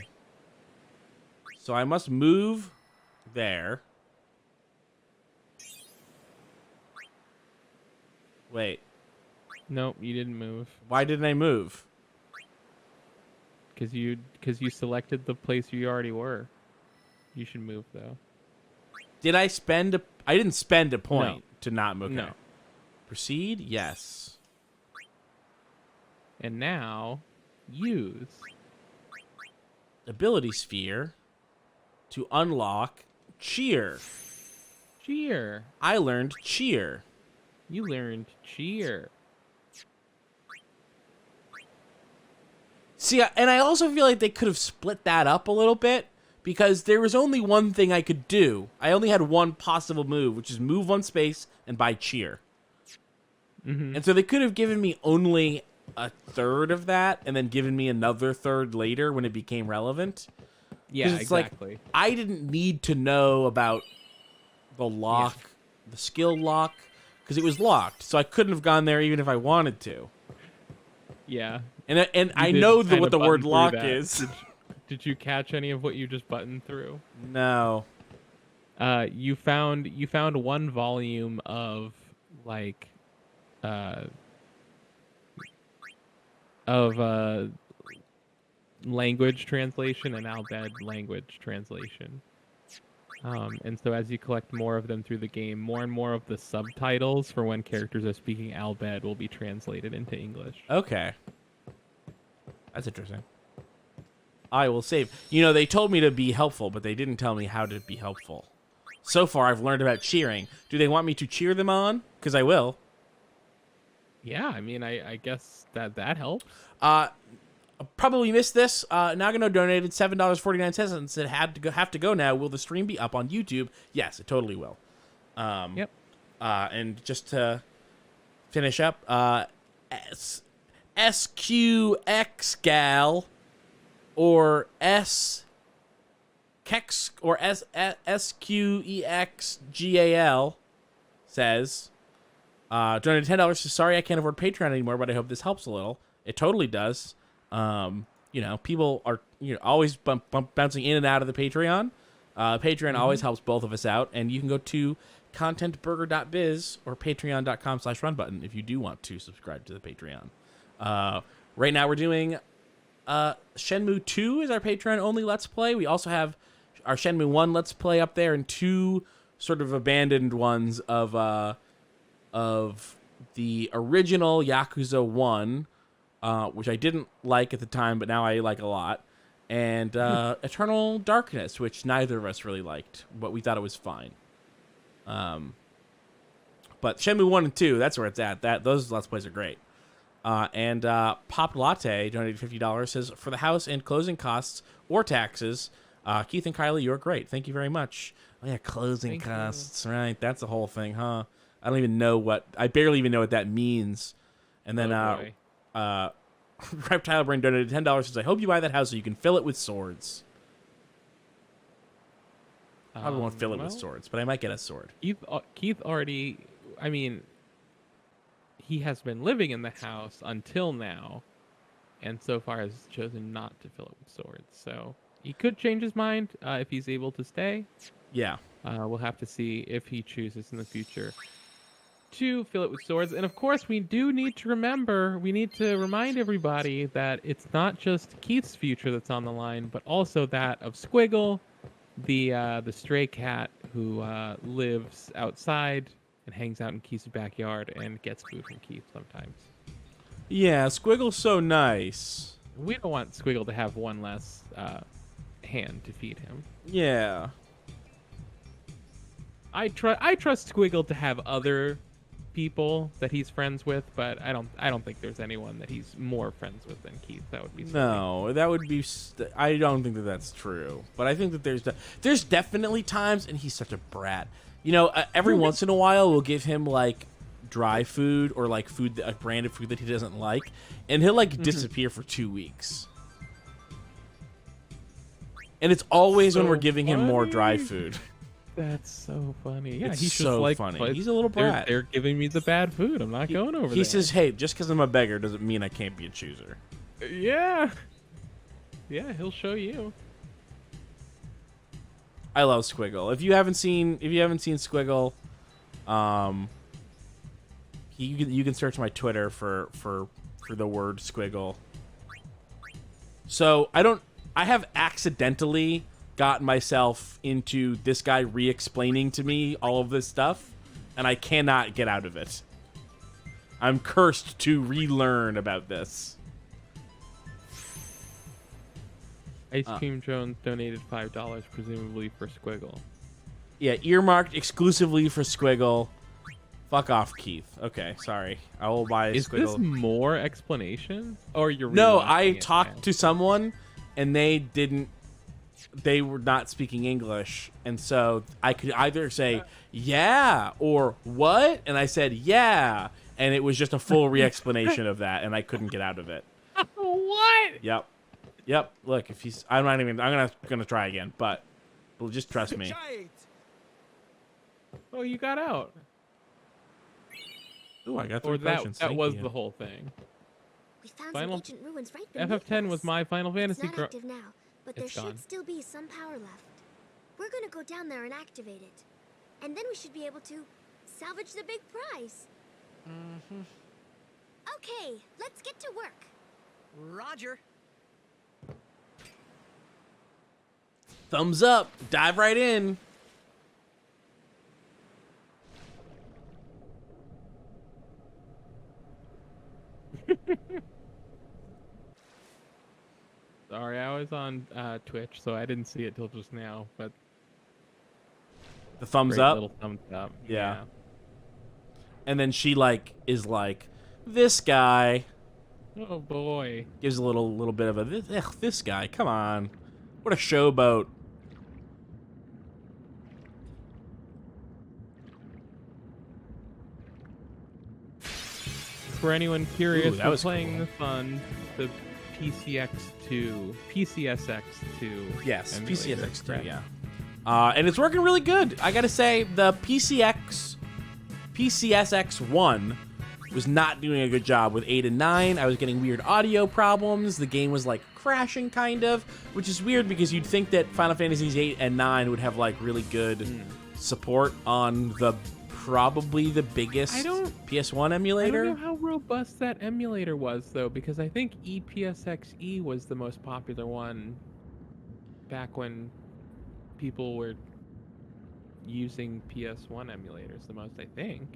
So I must move there. Wait. Nope, you didn't move. Why didn't I move? Because you selected the place you already were. You should move though. Did I spend I didn't spend a point to not move. No. Proceed? Yes. And now use ability sphere to unlock cheer. Cheer. I learned cheer. You learned cheer. See, and I also feel like they could have split that up a little bit, because there was only one thing I could do. I only had one possible move, which is move 1 space and buy cheer. And so they could have given me only a third of that and then given me another third later when it became relevant. Yeah, it's exactly. Like, I didn't need to know about the lock, the skill lock, because it was locked. So I couldn't have gone there even if I wanted to. Yeah. And I know what the word lock is. Did you catch any of what you just buttoned through? No. You found one volume of like language translation and Albed language translation. And so as you collect more of them through the game, more and more of the subtitles for when characters are speaking Albed will be translated into English. Okay. That's interesting. I will save. You know, they told me to be helpful, but they didn't tell me how to be helpful. So far, I've learned about cheering. Do they want me to cheer them on? Because I will. Yeah, I mean, I guess that helps. Probably missed this. Nagano donated $7.49 and said have to go now. Will the stream be up on YouTube? Yes, it totally will. Yep. And just to finish up, SQX gal or SQEXGAL says, Donated $10 says, sorry I can't afford Patreon anymore, but I hope this helps a little. It totally does. People are always bouncing in and out of the Patreon. Patreon always helps both of us out, and you can go to contentburger.biz or patreon.com/runbutton if you do want to subscribe to the Patreon. Right now we're doing Shenmue 2 is our Patreon-only Let's Play. We also have our Shenmue 1 Let's Play up there and 2 sort of abandoned ones of the original Yakuza 1, which I didn't like at the time, but now I like a lot, and Eternal Darkness, which neither of us really liked, but we thought it was fine. But Shenmue 1 and 2, that's where it's at. Those Let's Plays are great. And Pop Latte donated $50, says, for the house and closing costs or taxes, Keith and Kylie, you're great. Thank you very much. Oh, yeah, closing costs, right? That's the whole thing, huh? I barely even know what that means. And then Reptile Brain donated $10, says, I hope you buy that house so you can fill it with swords. I probably won't fill it with swords, but I might get a sword. Keith already, he has been living in the house until now, and so far has chosen not to fill it with swords. So he could change his mind if he's able to stay. Yeah. We'll have to see if he chooses in the future to fill it with swords. And of course, we need to remind everybody that it's not just Keith's future that's on the line, but also that of Squiggle, the stray cat who lives outside and hangs out in Keith's backyard and gets food from Keith sometimes. Yeah, Squiggle's so nice. We don't want Squiggle to have one less hand to feed him. Yeah. I trust Squiggle to have other people that he's friends with, but I don't think there's anyone that he's more friends with than Keith. That would be silly. No, that would be. I don't think that that's true. But I think that there's definitely times, and he's such a brat. Every once in a while, we'll give him like dry food or like food, a brand of food that he doesn't like, and he'll like disappear for 2 weeks. And it's always when we're giving him more dry food. That's so funny. Yeah, it's he's so just funny. He's a little brat. They're giving me the bad food. I'm not going over there. He says, hey, just because I'm a beggar doesn't mean I can't be a chooser. Yeah. Yeah, he'll show you. I love Squiggle. If you haven't seen Squiggle, you can search my Twitter for the word Squiggle. So I have accidentally gotten myself into this guy re-explaining to me all of this stuff, and I cannot get out of it. I'm cursed to relearn about this. Ice Cream Jones donated $5, presumably for Squiggle. Yeah, earmarked exclusively for Squiggle. Fuck off, Keith. Okay, sorry. I will buy Is Squiggle. Is this more explanation? Or you're No, I talked to someone, and they were not speaking English, and so I could either say yeah or what, and I said yeah, and it was just a full re-explanation of that, and I couldn't get out of it. What? Yep. Look, I'm gonna try again, but just trust me. Oh, you got out. Ooh, I got 3 Or potions. that was you. the whole thing. We found some ancient ruins right beneath FF10 was us. my Final Fantasy. It's not active now, but there It's should gone. still be some power left. We're gonna go down there and activate it, and then we should be able to salvage the big prize. Mm-hmm. Okay, let's get to work. Roger. Thumbs up. Dive right in. Sorry, I was on Twitch, so I didn't see it till just now. But The thumbs great up. little thumbs up. Yeah. And then she is like, this guy. Oh boy. Gives a little bit of a this guy. Come on, what a showboat. For anyone curious, Ooh, that we're was playing cool. the fun, the PCSX2. Yes, emulator, PCSX2. correct? Yeah. And it's working really good. I gotta say, the PCSX1 was not doing a good job with 8 and 9. I was getting weird audio problems. The game was like crashing kind of, which is weird because you'd think that Final Fantasies 8 and 9 would have like really good support on the probably the biggest PS1 emulator. I don't know how robust that emulator was though, because I think EPSXE was the most popular one back when people were using PS1 emulators the most, I think.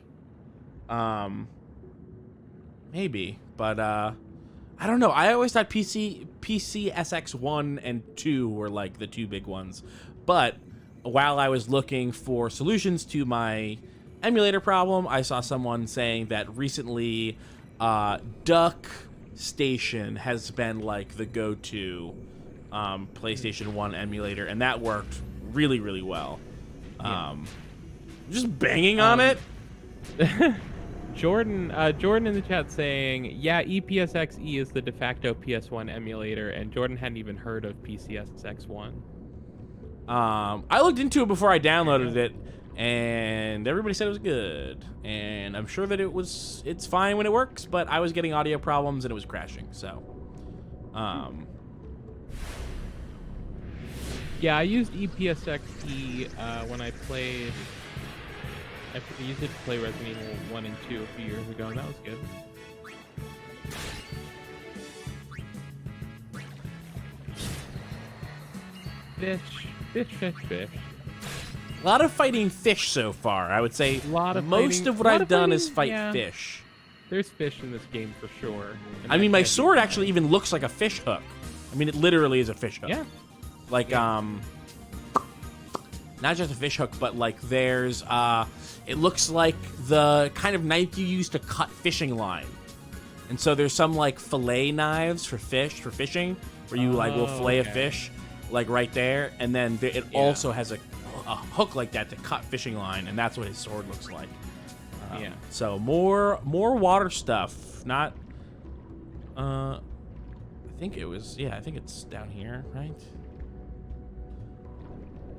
Maybe, but I don't know. I always thought PCSX1 and 2 were like the two big ones. But while I was looking for solutions to my emulator problem, I saw someone saying that recently Duck Station has been like the go-to PlayStation 1 emulator, and that worked really, really well. Just banging on it. Jordan in the chat saying, yeah, EPSXE is the de facto PS1 emulator, and Jordan hadn't even heard of PCSX1. I looked into it before I downloaded it, and everybody said it was good. And I'm sure that it's fine when it works, but I was getting audio problems and it was crashing, so. Yeah, I used EPSXE when I played... I used it to play Resident Evil 1 and 2 a few years ago, and that was good. Fish. A lot of fighting fish so far, I would say. Most of what I've done is fight fish. There's fish in this game for sure. I mean, my sword actually even looks like a fish hook. I mean, it literally is a fish hook. Yeah. Like, not just a fish hook, but like there's, it looks like the kind of knife you use to cut fishing line. And so there's some like fillet knives for fishing, where you like will fillet a fish, like right there. And then it also has a hook like that to cut fishing line, and that's what his sword looks like. So more water stuff. Not, I think it was, I think it's down here, right?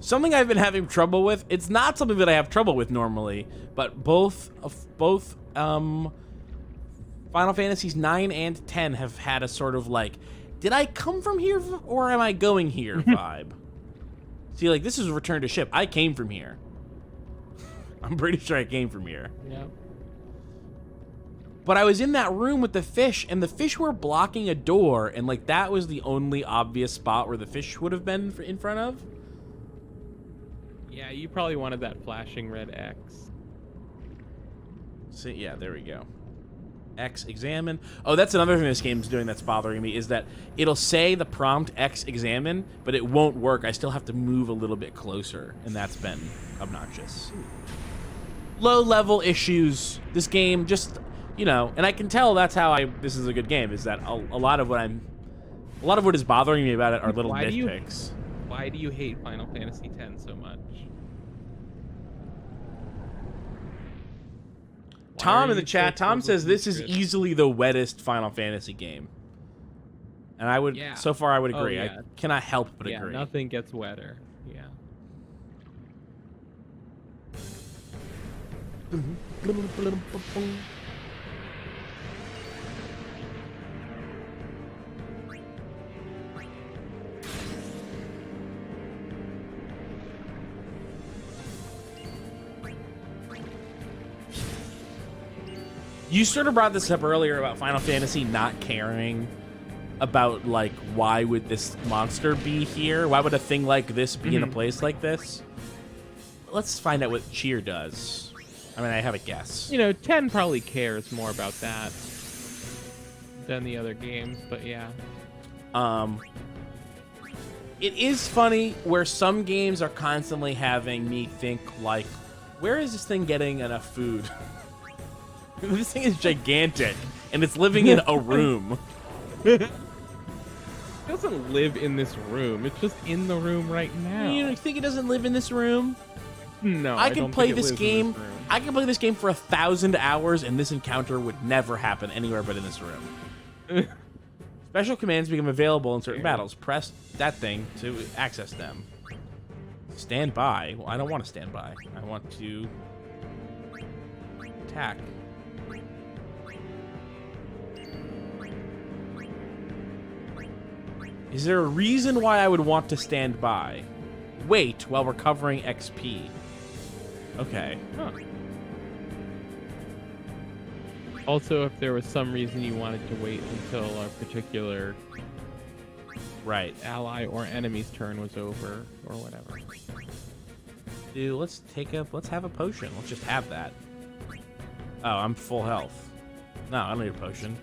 Something I've been having trouble with. It's not something that I have trouble with normally, but both Final Fantasies 9 and 10 have had a sort of like, did I come from here or am I going here vibe. See, like this is Return to Ship. I came from here. I'm pretty sure I came from here. Yeah. But I was in that room with the fish, and the fish were blocking a door, and like that was the only obvious spot where the fish would have been in front of. Yeah, you probably wanted that flashing red X. See, yeah, there we go. X examine. Oh, that's another thing this game's doing that's bothering me, is that it'll say the prompt X examine, but it won't work. I still have to move a little bit closer, and that's been obnoxious. Low-level issues. This game just, you know, and I can tell that's how this is a good game, is that a lot of what is bothering me about it are little nitpicks. Why do you hate Final Fantasy X so much? Tom in the chat, Tom says this is easily the wettest Final Fantasy game. And I would, so far I would agree. I cannot help but agree. Nothing gets wetter. Yeah. You sort of brought this up earlier about Final Fantasy not caring about, like, why would this monster be here? Why would a thing like this be in a place like this? Let's find out what Cheer does. I mean, I have a guess. You know, 10 probably cares more about that than the other games, but yeah. It is funny where some games are constantly having me think, like, where is this thing getting enough food? This thing is gigantic, and it's living in a room. It doesn't live in this room. It's just in the room right now. You think it doesn't live in this room? No, I can play this game. I can play this game for 1,000 hours, and this encounter would never happen anywhere but in this room. Special commands become available in certain battles. Press that thing to access them. Stand by. Well, I don't want to stand by. I want to... attack. Is there a reason why I would want to stand by? Wait while recovering XP. Okay. Huh. Also, if there was some reason you wanted to wait until a particular ally or enemy's turn was over or whatever. Dude, let's have a potion. Let's just have that. Oh, I'm full health. No, I don't need a potion.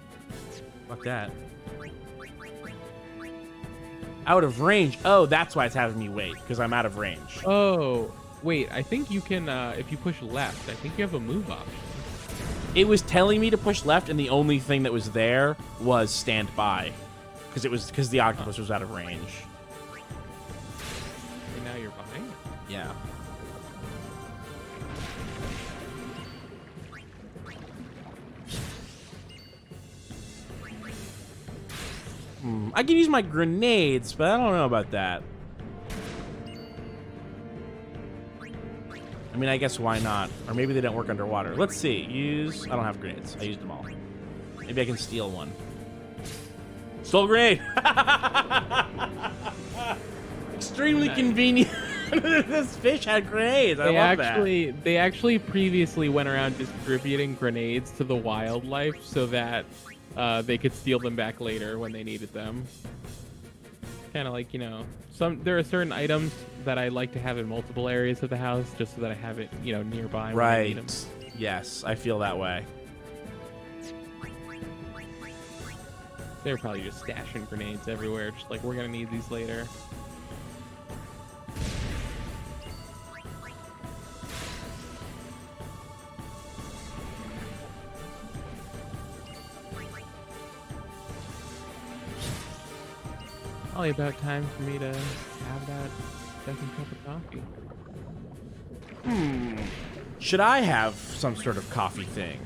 Fuck that. Out of range. Oh, that's why it's having me wait, because I'm out of range. Oh, wait. I think you can, if you push left, I think you have a move option. It was telling me to push left, and the only thing that was there was stand by, because the octopus was out of range. And now you're behind? Yeah. I can use my grenades, but I don't know about that. I mean, I guess why not? Or maybe they don't work underwater. Let's see. Use... I don't have grenades. I used them all. Maybe I can steal one. Stole a grenade! Extremely convenient. This fish had grenades. I love that. They actually previously went around distributing grenades to the wildlife so that they could steal them back later when they needed them. Kind of like, you know, there are certain items that I like to have in multiple areas of the house just so that I have it, you know, nearby when I need them. Yes, I feel that way. They're probably just stashing grenades everywhere, just like, we're gonna need these later. Probably about time for me to have that second cup of coffee. Should I have some sort of coffee thing?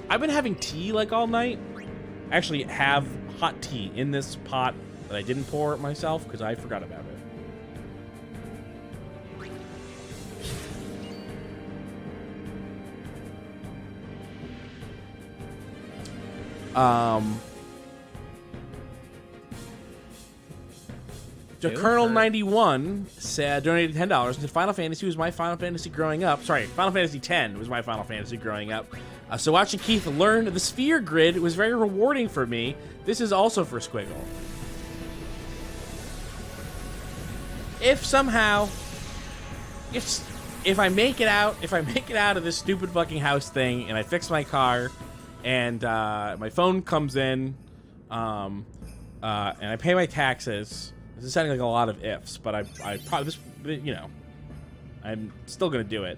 I've been having tea like all night. I actually have hot tea in this pot that I didn't pour myself because I forgot about it. Colonel91 said, donated $10 and said, Final Fantasy was my Final Fantasy growing up. Sorry, Final Fantasy X was my Final Fantasy growing up. So watching Keith learn the sphere grid was very rewarding for me. This is also for Squiggle. If somehow, if I make it out of this stupid fucking house thing and I fix my car and my phone comes in and I pay my taxes. This is sounding like a lot of ifs, but I probably, you know, I'm still gonna do it.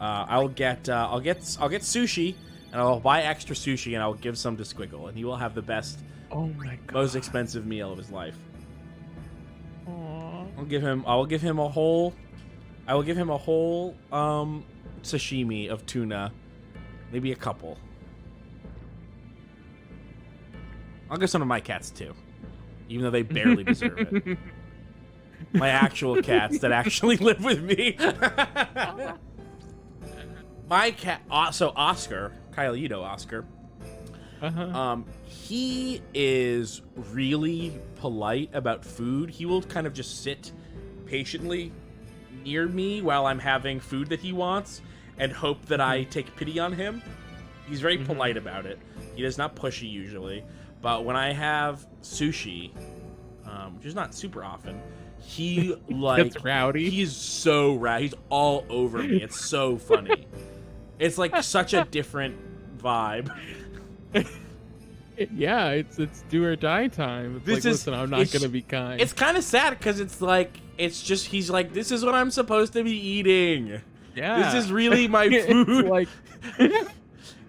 I'll get sushi, and I'll buy extra sushi, and I'll give some to Squiggle, and he will have the best, most expensive meal of his life. Aww. I will give him a whole sashimi of tuna, maybe a couple. I'll give some to my cats too. Even though they barely deserve it. My actual cats that actually live with me. My cat, so Oscar, Kyle, you know Oscar. He is really polite about food. He will kind of just sit patiently near me while I'm having food that he wants and hope that I take pity on him. He's very polite about it. He does not pushy usually. But when I have sushi, which is not super often, he like That's rowdy. He's so rowdy. He's all over me. It's so funny. It's like such a different vibe. Yeah, it's do or die time. It's listen, I'm not gonna be kind. It's kind of sad because it's like he's like, this is what I'm supposed to be eating. Yeah, this is really my food. Like,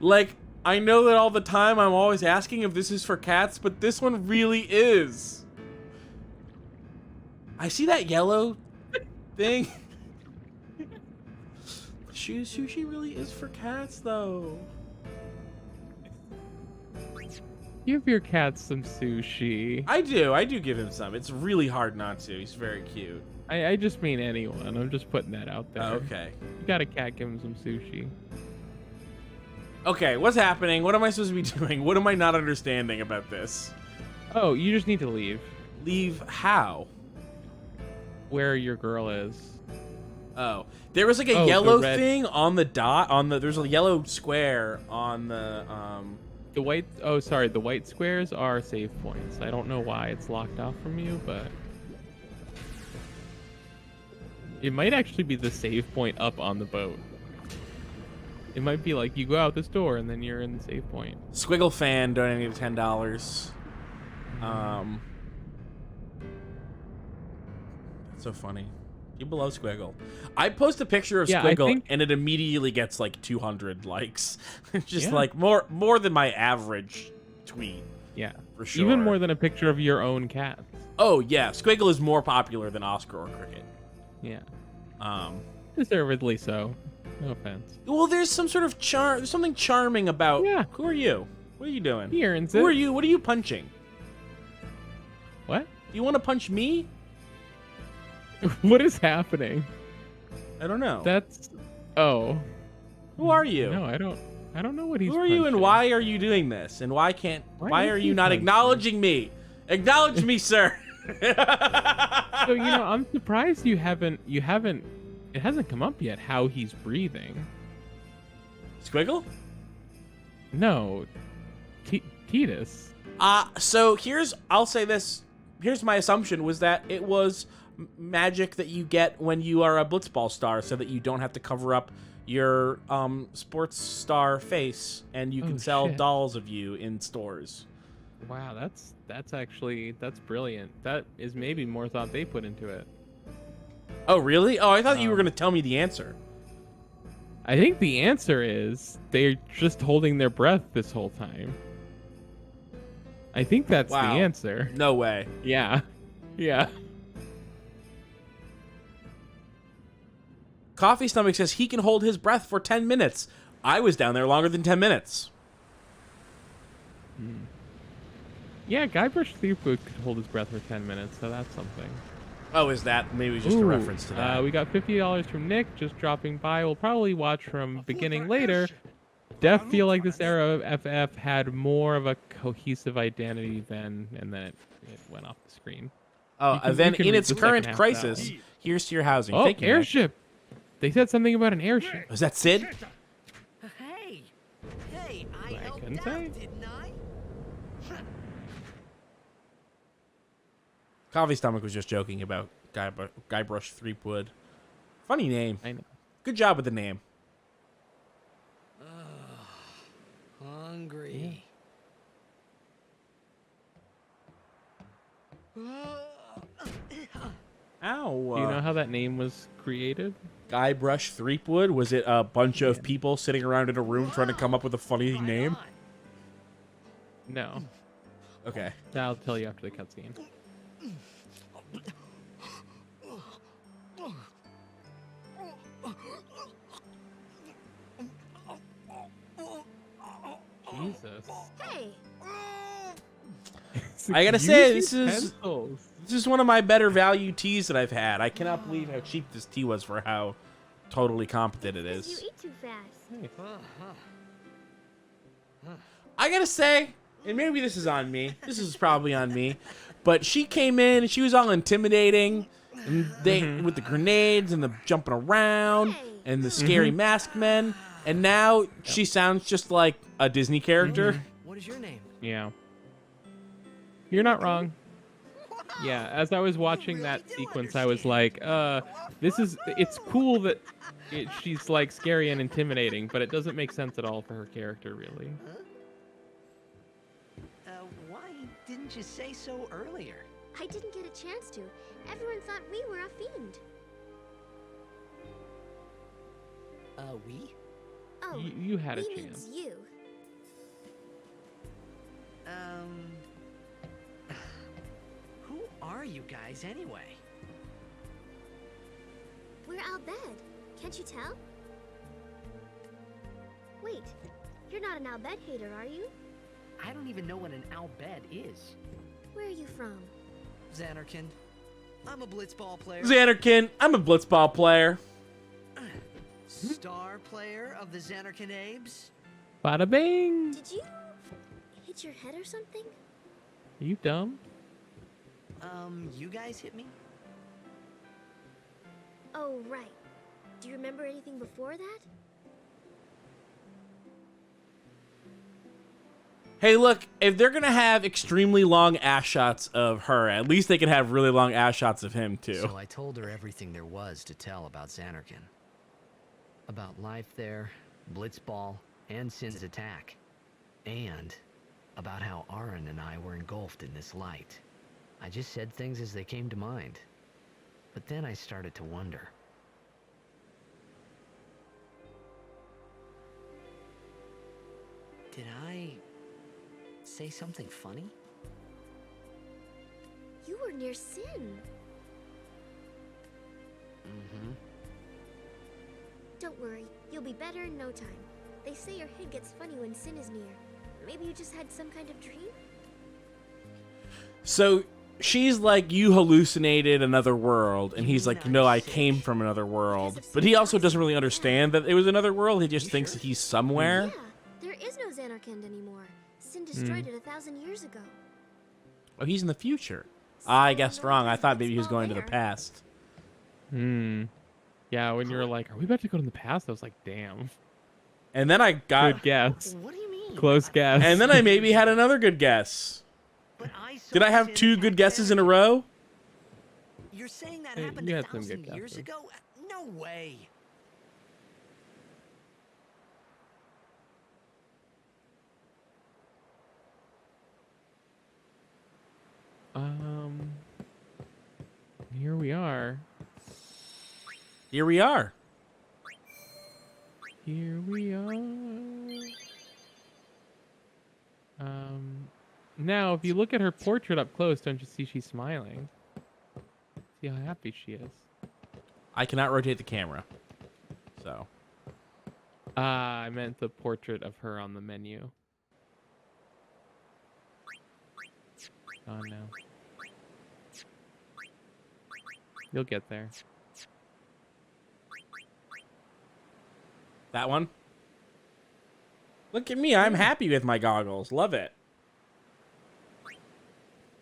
like. I know that all the time I'm always asking if this is for cats, but this one really is. I see that yellow thing. Sushi really is for cats, though. Give your cat some sushi. I do give him some. It's really hard not to. He's very cute. I just mean anyone. I'm just putting that out there. Oh, okay. You got a cat, give him some sushi. Okay, what's happening? What am I supposed to be doing? What am I not understanding about this? Oh, you just need to leave. Leave how? Where your girl is. Oh, there was like a yellow thing on the dot. There's a yellow square on the The white. Oh, sorry. The white squares are save points. I don't know why it's locked off from you, but it might actually be the save point up on the boat. It might be like you go out this door and then you're in the save point. Squiggle fan donating $10. That's so funny. People love Squiggle. I post a picture of Squiggle and it immediately gets like 200 likes. It's just like more than my average tweet. Yeah, for sure. Even more than a picture of your own cat. Oh yeah, Squiggle is more popular than Oscar or Cricket. Yeah. Deservedly so. No offense. Well, there's some sort of charm. There's something charming about. Yeah. Who are you? What are you doing? He earns it. Who are you? What are you punching? What? Do you want to punch me? What is happening? I don't know. That's. Oh. Who are you? No, I don't know what he's. Who are you, and why are you doing this? And why can't? Why are you not acknowledging me? Acknowledge me, sir. So I'm surprised you haven't. It hasn't come up yet how he's breathing. Squiggle? No. Titus. So I'll say this. Here's my assumption was that it was magic that you get when you are a Blitzball star so that you don't have to cover up your sports star face and you can sell dolls of you in stores. Wow, that's brilliant. That is maybe more thought they put into it. Oh, really? Oh, I thought you were going to tell me the answer. I think the answer is they're just holding their breath this whole time. I think that's the answer. No way. Yeah. Yeah. Coffee Stomach says he can hold his breath for 10 minutes. I was down there longer than 10 minutes. Yeah, Guybrush Threepwood could hold his breath for 10 minutes, so that's something. Oh, is that maybe just a reference to that? We got $50 from Nick just dropping by. We'll probably watch from beginning later. Def feel like this era of FF had more of a cohesive identity then, and then it went off the screen. Oh, then in its current crisis, here's to your housing. Oh, thank you, airship. Nick. They said something about an airship. Was that Sid? Hey, I helped out, didn't I? Coffee Stomach was just joking about Guybrush Threepwood. Funny name. I know. Good job with the name. Hungry. Ow. Do you know how that name was created? Guybrush Threepwood? Was it a bunch of people sitting around in a room trying to come up with a funny name? No. Okay. I'll tell you after the cutscene. Jesus. Hey. I gotta say, this is one of my better value teas that I've had. I cannot believe how cheap this tea was for how totally competent it is. You eat too fast. I gotta say, and maybe this is on me. This is probably on me. But she came in and she was all intimidating. And with the grenades and the jumping around and the scary masked men. And now she sounds just like a Disney character. What is your name? Yeah. You're not wrong. Yeah, as I was watching that sequence, I was like, it's cool that she's like scary and intimidating, but it doesn't make sense at all for her character, really. Why didn't you say so earlier? I didn't get a chance to. Everyone thought we were a fiend. We? Oh, you had a we chance. means you. Who are you guys anyway? We're Al-Bhed. Can't you tell? Wait, you're not an Al-Bhed hater, are you? I don't even know what an Al Bhed is. Where are you from? Xanarkin. I'm a blitzball player. Xanarkin, I'm a blitzball player. Star player of the Xanarkin Abes. Bada bing. Did you hit your head or something? Are you dumb? You guys hit me? Oh, right. Do you remember anything before that? Hey, look, if they're gonna have extremely long ass shots of her, at least they can have really long ass shots of him too. So I told her everything there was to tell about Xanarkin. About life there, Blitzball, and Sin's attack. And about how Aaron and I were engulfed in this light. I just said things as they came to mind. But then I started to wonder. Did I say something funny? You were near Sin. Mm-hmm. Don't worry, you'll be better in no time. They say your head gets funny when Sin is near. Maybe you just had some kind of dream? So she's like, you hallucinated another world, and he's like, no, I came from another world. But he also doesn't really understand that it was another world. He just thinks that he's somewhere. Yeah, there is no Xanarkand anymore. Sin destroyed it 1,000 years ago. Oh, he's in the future. I guessed wrong. I thought maybe he was going to the past. Yeah, when you were like, are we about to go to the past? I was like, damn. And then I got... Good guess. What do you mean? Close guess. And then I maybe had another good guess. But I saw Did I have Sin 2 good attack guesses in a Xanarkin. row? You're saying that Hey, happened you a had some 1,000 good years guesses. ago? No way. Here we are. Here we are. Here we are. Now, if you look at her portrait up close, don't you see she's smiling? See how happy she is. I cannot rotate the camera. So. I meant the portrait of her on the menu. Oh, no. You'll get there. That one? Look at me. I'm happy with my goggles. Love it.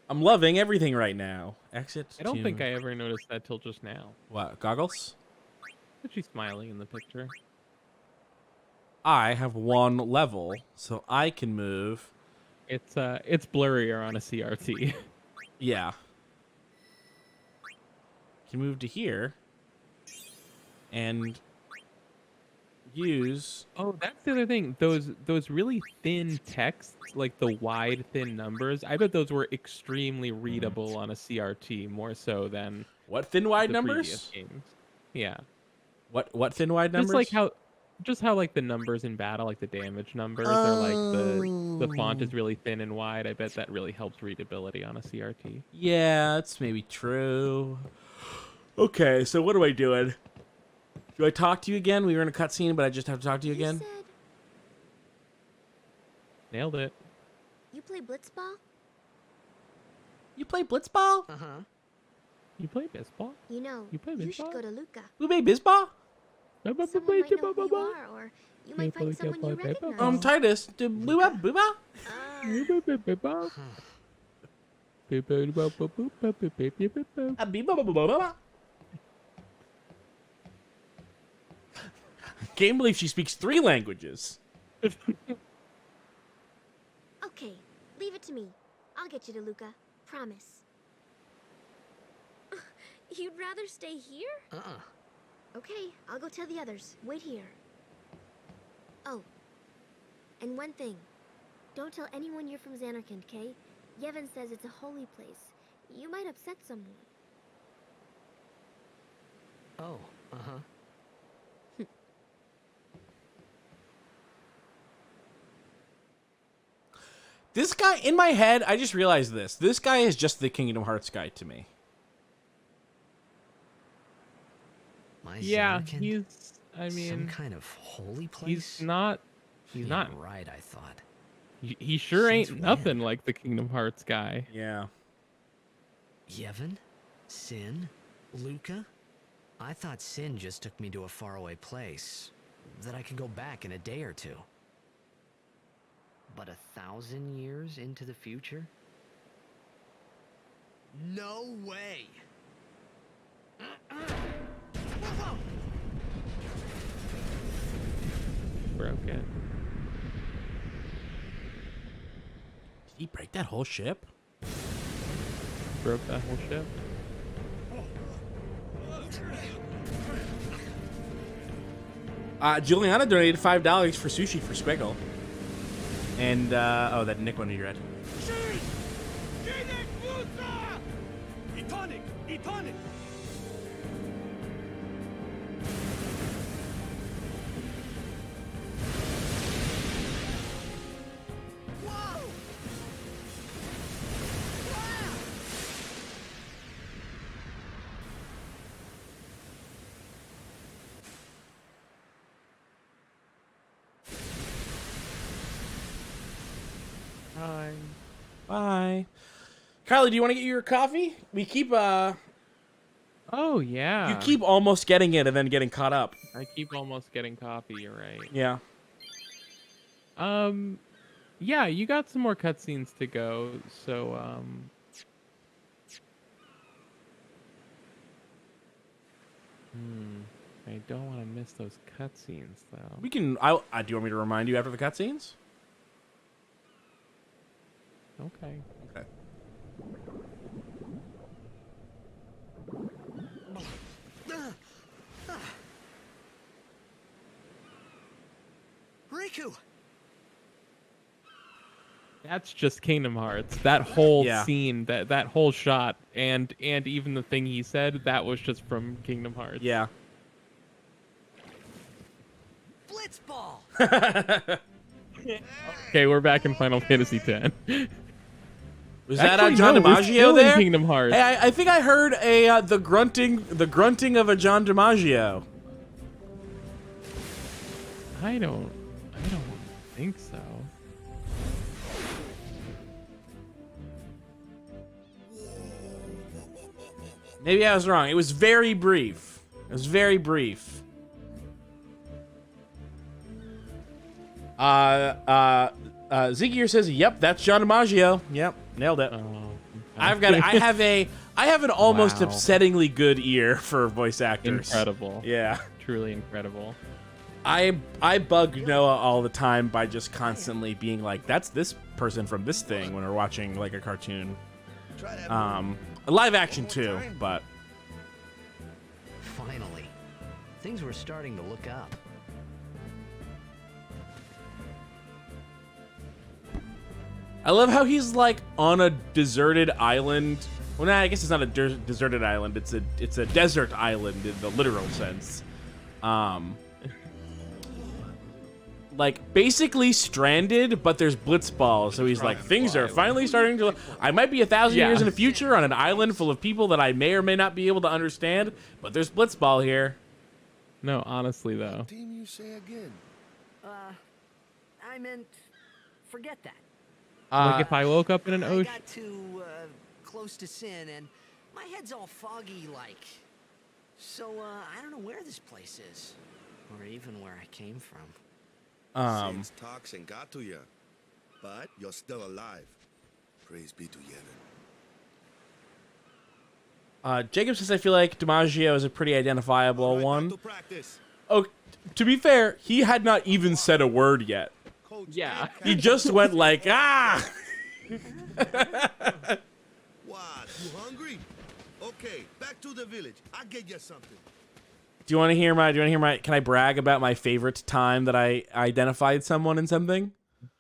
I'm loving everything right now. Exit. I don't think I ever noticed that till just now. What? Goggles? But she's smiling in the picture. I have 1 level, so I can move. It's blurrier on a CRT. Yeah. Can move to here. And use... Oh, that's the other thing. Those really thin texts, like the wide, thin numbers, I bet those were extremely readable on a CRT, more so than What thin wide the numbers? previous games. Yeah. What thin wide numbers? Just how like the numbers in battle, like the damage numbers, are like the font is really thin and wide. I bet that really helps readability on a CRT. Yeah, that's maybe true. Okay, so what am I doing? Do I talk to you again? We were in a cutscene, but I just have to talk to you again? said Nailed it. you play blitzball? You play blitzball? Uh-huh. You play baseball? You know, You play you should blitzball? go to Luca. We play bizball? Someone might know who you are, or you might find someone you recognize. Titus, do booba booba? Can't believe she speaks 3 languages. Okay, leave it to me. I'll get you to Luca. Promise. You'd rather stay here? Okay, I'll go tell the others. Wait here. Oh, and one thing. Don't tell anyone you're from Xanarkand, okay? Yevon says it's a holy place. You might upset someone. Oh, uh-huh. This guy, in my head, I just realized this. This guy is just the Kingdom Hearts guy to me. Yeah, Xanarkand? he's. I mean, some kind of holy place. he's not. He's Yeah, not. right. I thought. He sure Since ain't when? nothing like the Kingdom Hearts guy. Yeah. Yevon? Sin? Luca? I thought Sin just took me to a faraway place that I could go back in a day or two. But 1,000 years into the future? No way! Broke it. Did he break that whole ship? Broke that whole ship. Juliana donated $5 for sushi for Squiggle. And, oh, that Nick one you read. Hi. Bye. Kylie, do you want to get your coffee? We keep, Oh yeah. you keep almost getting it and then getting caught up. I keep almost getting coffee. You're right. Yeah. Yeah, you got some more cutscenes to go. So I don't want to miss those cutscenes though. We can, do you want me to remind you after the cutscenes? Okay. Okay. Riku! That's just Kingdom Hearts. That whole Yeah. scene, that whole shot, and even the thing he said, that was just from Kingdom Hearts. Yeah. Blitzball! Okay, we're back in Final Fantasy X. Was that Actually, John no, we're DiMaggio still in there? Kingdom Hearts. Hey, I think I heard the grunting of a John DiMaggio. I don't think so. Maybe I was wrong. It was very brief. It was very brief. Ziggier says, "Yep, that's John DiMaggio. Yep, nailed it." I have an almost Wow. upsettingly good ear for voice actors. Incredible. Yeah. Truly incredible. I bug Noah all the time by just constantly being like, "That's this person from this thing" when we're watching like a cartoon. A live action too, but Finally, things were starting to look up. I love how he's like on a deserted island. Well, nah, I guess it's not a deserted island. It's a desert island in the literal sense. Like basically stranded, but there's blitzball. So he's like, things are finally starting to. I might be 1,000 years in the future on an island full of people that I may or may not be able to understand, but there's blitzball here. No, honestly though. Team you say again? I meant, forget that. Like if I woke up in an I ocean. got too close to Sin, and my head's all foggy like. So I don't know where this place is, or even where I came from. Sin's toxin got to you, but you're still alive. Praise be to Yevon. Jacob says, I feel like DiMaggio is a pretty identifiable All right, one. back to practice. Oh, to be fair, he had not even said a word yet. Coach Yeah. He just went like, ah! What? You hungry? Okay, back to the village. I'll get you something. Do you want to hear my, can I brag about my favorite time that I identified someone in something?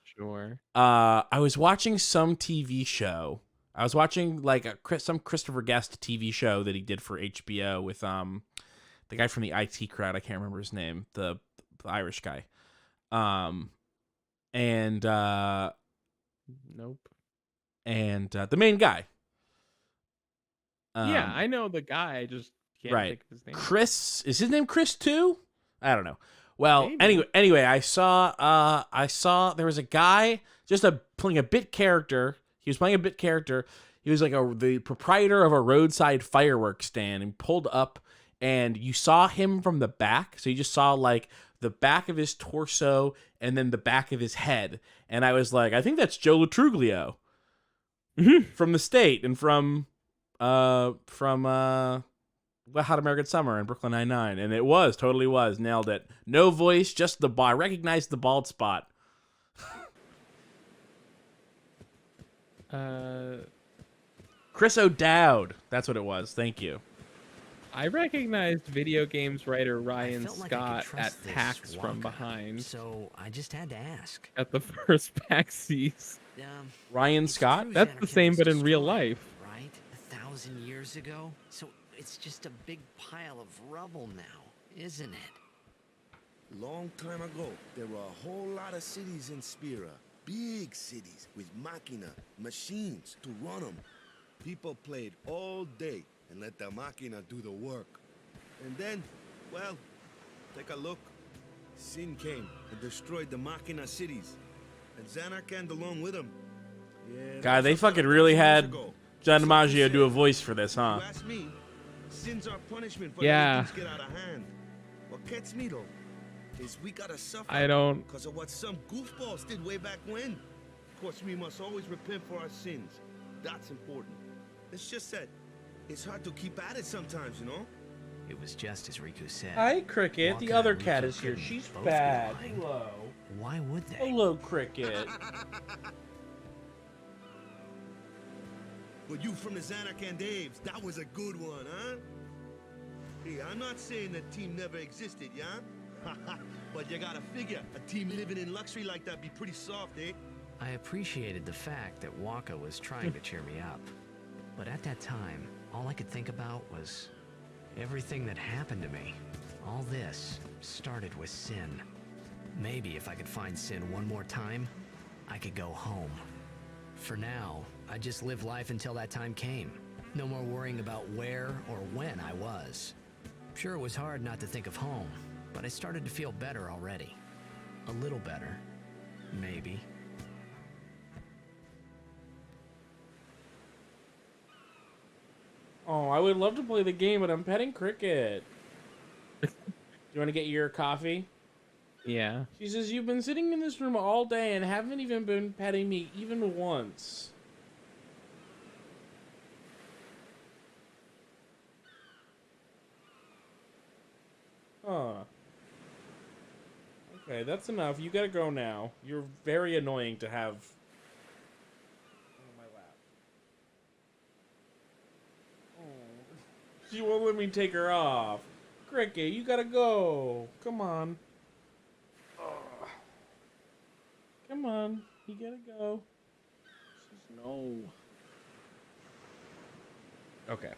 Sure. I was watching some TV show. I was watching like some Christopher Guest TV show that he did for HBO with the guy from the IT Crowd. I can't remember his name. The Irish guy. And Nope. and the main guy. Yeah, I know the guy. I just can't Right. think of his name. Chris, is his name Chris too? I don't know. Well, Maybe. anyway, I saw there was a guy playing a bit character. He was playing a bit character. He was like the proprietor of a roadside fireworks stand, and pulled up, and you saw him from the back. So you just saw like the back of his torso and then the back of his head. And I was like, I think that's Joe Latruglio from The State and from Hot American Summer and Brooklyn Nine-Nine. And it totally was. Nailed it. No voice, just the bald. I recognized the bald spot. Chris O'Dowd. That's what it was. Thank you. I recognized video games writer Ryan felt like I Scott could at trust this PAX from Wonka, behind So I just had to ask. at the first PAX seats. Ryan It's Scott? true That's the Xanarkand same, was but in real destroyed, life. Right? 1,000 years ago? So it's just a big pile of rubble now, isn't it? Long time ago, there were a whole lot of cities in Spira. Big cities with machina, machines to run them. People played all day and let the machina do the work. And then, well, take a look. Sin came and destroyed the machina cities. And Xanarkand along with him. Yeah, God, they that's fucking 1,000 really years had ago. John Something DiMaggio said, do a voice for this, huh? You ask me, sins are punishment for Yeah. letting things get out of hand. What gets me though is we gotta suffer I don't. because of what some goofballs did way back when. Of course, we must always repent for our sins. That's important. It's just that it's hard to keep at it sometimes, you know? It was just as Riku said. Hi, Cricket. Wonka The other and cat Riku is here. couldn't She's both be bad. lying. Hello. Why would they? Hello, Cricket. Well, you from the Xanarkand Daves, that was a good one, huh? Hey, I'm not saying that team never existed, yeah? But you gotta figure, a team living in luxury like that be pretty soft, eh? I appreciated the fact that Wonka was trying to cheer me up. But at that time, all I could think about was everything that happened to me. All this started with Sin. Maybe if I could find Sin one more time, I could go home. For now, I just live life until that time came. No more worrying about where or when I was. Sure, it was hard not to think of home, but I started to feel better already. A little better. Maybe. Oh, I would love to play the game, but I'm petting Cricket. Do you want to get your coffee? Yeah. She says, you've been sitting in this room all day and haven't even been petting me even once. Huh. Okay, that's enough. You gotta go now. You're very annoying to have on my lap. Oh. She won't let me take her off. Cricket, you gotta go. Come on. Ugh. Come on. You gotta go. She says no. Okay.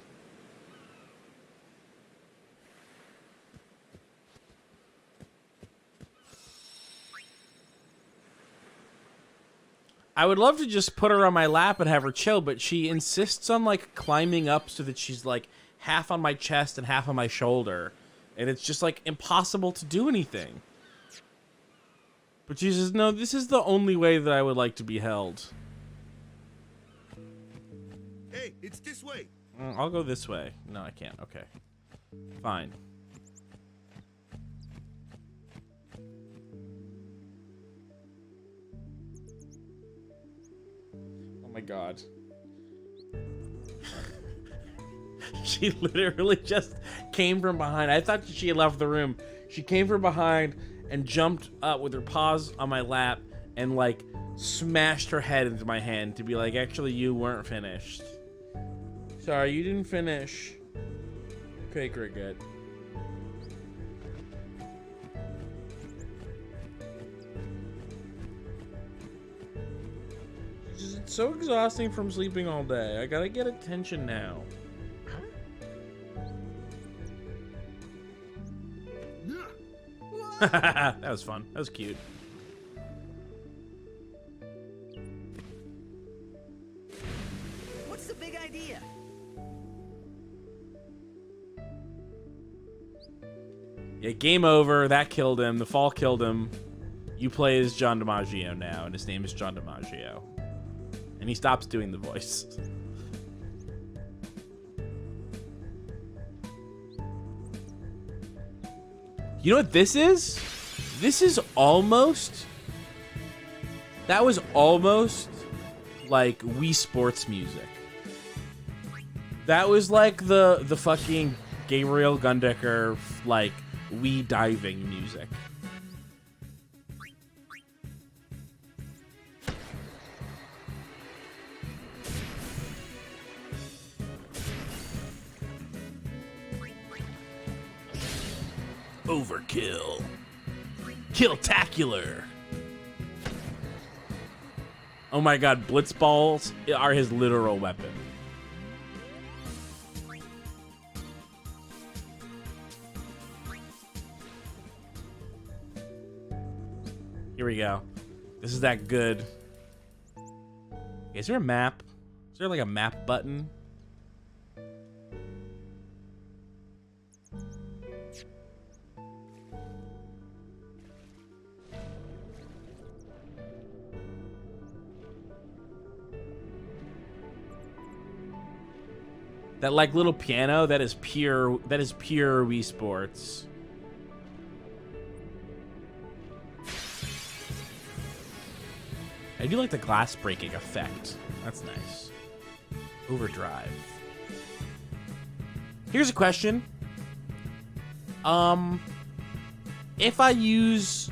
I would love to just put her on my lap and have her chill, but she insists on like climbing up so that she's like half on my chest and half on my shoulder. And it's just like impossible to do anything. But she says, no, this is the only way that I would like to be held. Hey, it's this way. I'll go this way. No, I can't. Okay. Fine. Oh my god. She literally just came from behind. I thought she had left the room. She came from behind and jumped up with her paws on my lap and like smashed her head into my hand to be like, actually, you weren't finished. Sorry, you didn't finish. Okay, Cricket. It's so exhausting from sleeping all day. I gotta get attention now. That was fun. That was cute. What's the big idea? Yeah, game over. That killed him. The fall killed him. You play as John DiMaggio now, and his name is John DiMaggio. And he stops doing the voice. You know what this is? This is almost... That was almost like Wii Sports music. That was like the fucking Gabriel Gundecker, like, Wii diving music. Overkill. Killtacular. Oh my god, blitzballs are his literal weapon. Here we go. This is that good. Is there a map? Is there like a map button? That like little piano, that is pure Wii Sports. I do like the glass breaking effect. That's nice. Overdrive. Here's a question. If I use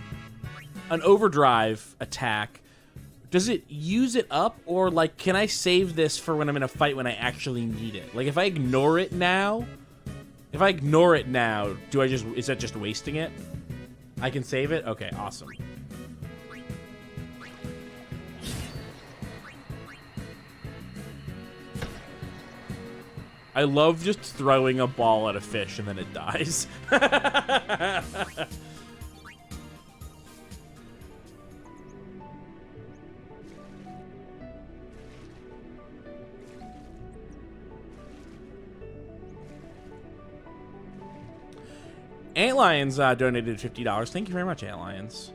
an overdrive attack, does it use it up, or like can I save this for when I'm in a fight when I actually need it? Like if I ignore it now, do I just, is that just wasting it? I can save it? Okay, awesome. I love just throwing a ball at a fish and then it dies. Antlions donated $50. Thank you very much, Antlions.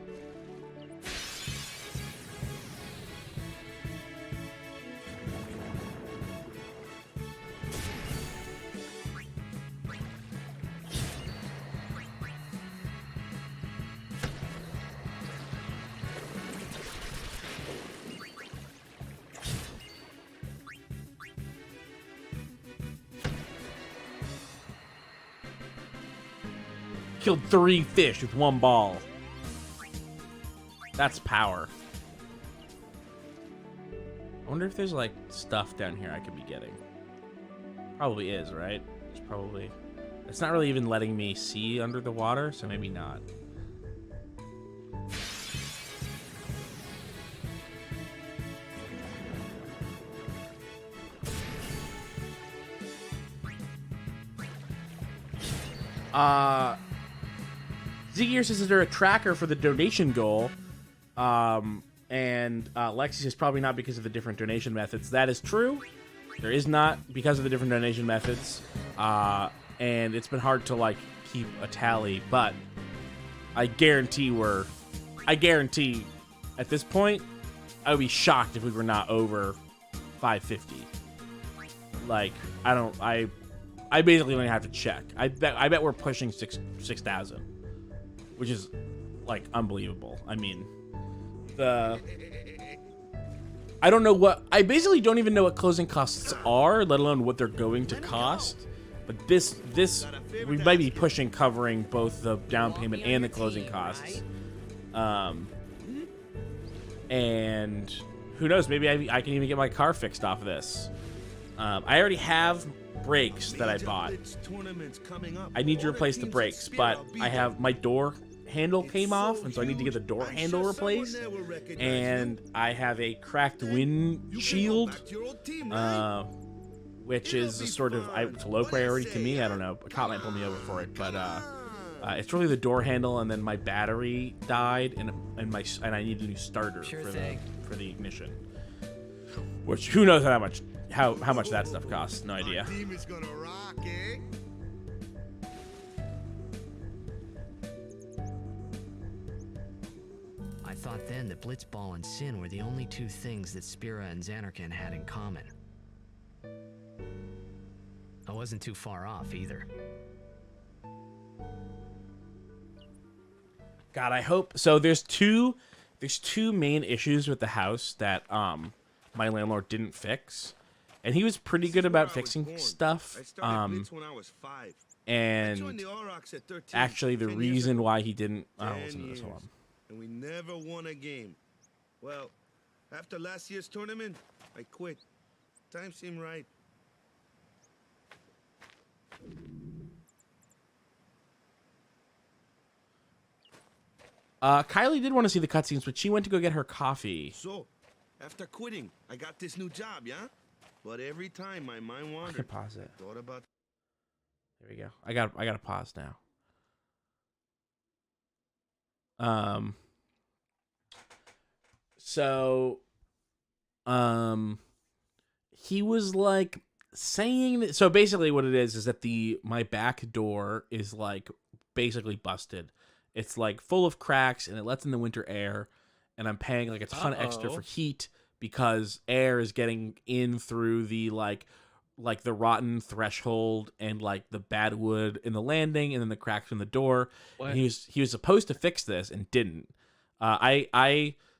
Killed 3 fish with 1 ball. That's power. I wonder if there's like stuff down here I could be getting. Probably is, right? It's probably... It's not really even letting me see under the water, so maybe not. Ziggear says, is there a tracker for the donation goal? And Lexi says, probably not because of the different donation methods. That is true. There is not because of the different donation methods. And it's been hard to, like, keep a tally. But I guarantee at this point, I would be shocked if we were not over 550. Like, I basically don't have to check. I bet we're pushing 6,000. Which is, like, unbelievable. I mean, I don't know what... I basically don't even know what closing costs are, let alone what they're going to cost. But this we might be pushing covering both the down payment and the closing costs. And who knows, maybe I can even get my car fixed off of this. I already have brakes that I bought. I need to replace the brakes, but I have my door handle came off, and so I need to get the door handle replaced. And I have a cracked windshield, which is a sort of it's a low priority to me. I don't know. A cop might pull me over for it, but it's really the door handle, and then my battery died, and I need a new starter for the ignition. Which who knows how much that stuff costs? No idea. I thought then that Blitzball and Sin were the only two things that Spira and Xanarkand had in common. I wasn't too far off either. God, I hope so. There's two main issues with the house that my landlord didn't fix, and he was pretty good about fixing stuff. And actually, the reason why he didn't listen to this one. And we never won a game. Well, after last year's tournament, I quit. Time seemed right. Kylie did want to see the cutscenes, but she went to go get her coffee. So, after quitting, I got this new job, yeah? But every time my mind wandered, I can pause it. Thought about. There we go. I got to pause now. So, he was like saying that, so basically what it is that my back door is like basically busted. It's like full of cracks and it lets in the winter air, and I'm paying like a ton extra for heat because air is getting in through the like the rotten threshold and like the bad wood in the landing and then the cracks in the door. And he was supposed to fix this and didn't.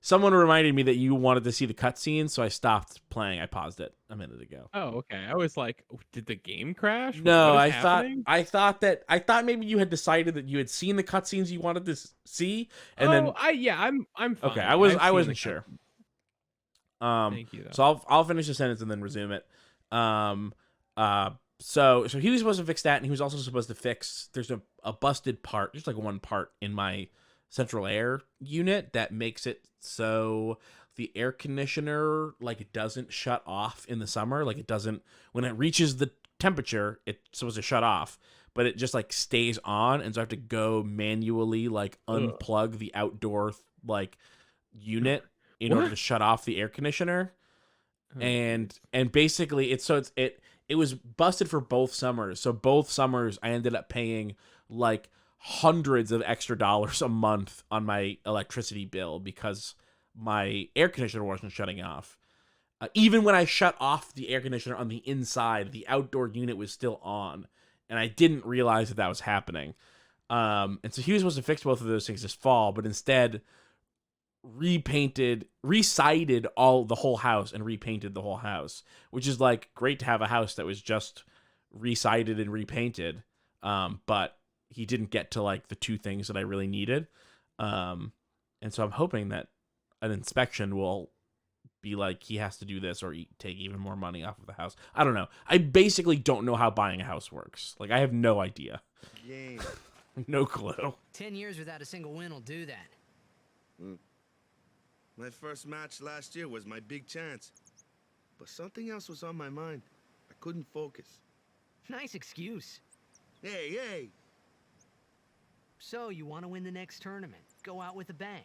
Someone reminded me that you wanted to see the cutscene, so I stopped playing. I paused it a minute ago. Oh, okay. I was like, did the game crash? No, I thought maybe you had decided that you had seen the cutscenes you wanted to see, and then I'm fine. Okay, I wasn't sure. Thank you. Though. So I'll finish the sentence and then resume it. So he was supposed to fix that, and he was also supposed to fix. There's a busted part. There's like one part in my central air unit that makes it so the air conditioner like it doesn't shut off in the summer. Like it doesn't, when it reaches the temperature, it's supposed to shut off, but it just like stays on, and so I have to go manually like unplug the outdoor like unit in order to shut off the air conditioner. And basically it was busted for both summers. So both summers I ended up paying like hundreds of extra dollars a month on my electricity bill because my air conditioner wasn't shutting off. Even when I shut off the air conditioner on the inside, the outdoor unit was still on, and I didn't realize that was happening. And so he was supposed to fix both of those things this fall, but instead resided the whole house and repainted the whole house, which is like great to have a house that was just resided and repainted. But he didn't get to like the two things that I really needed. And so I'm hoping that an inspection will be like, he has to do this or take even more money off of the house. I don't know. I basically don't know how buying a house works. Like I have no idea. Game. No clue. 10 years without a single win will do that. My first match last year was my big chance. But something else was on my mind. I couldn't focus. Nice excuse. Hey. So, you want to win the next tournament. Go out with a bang.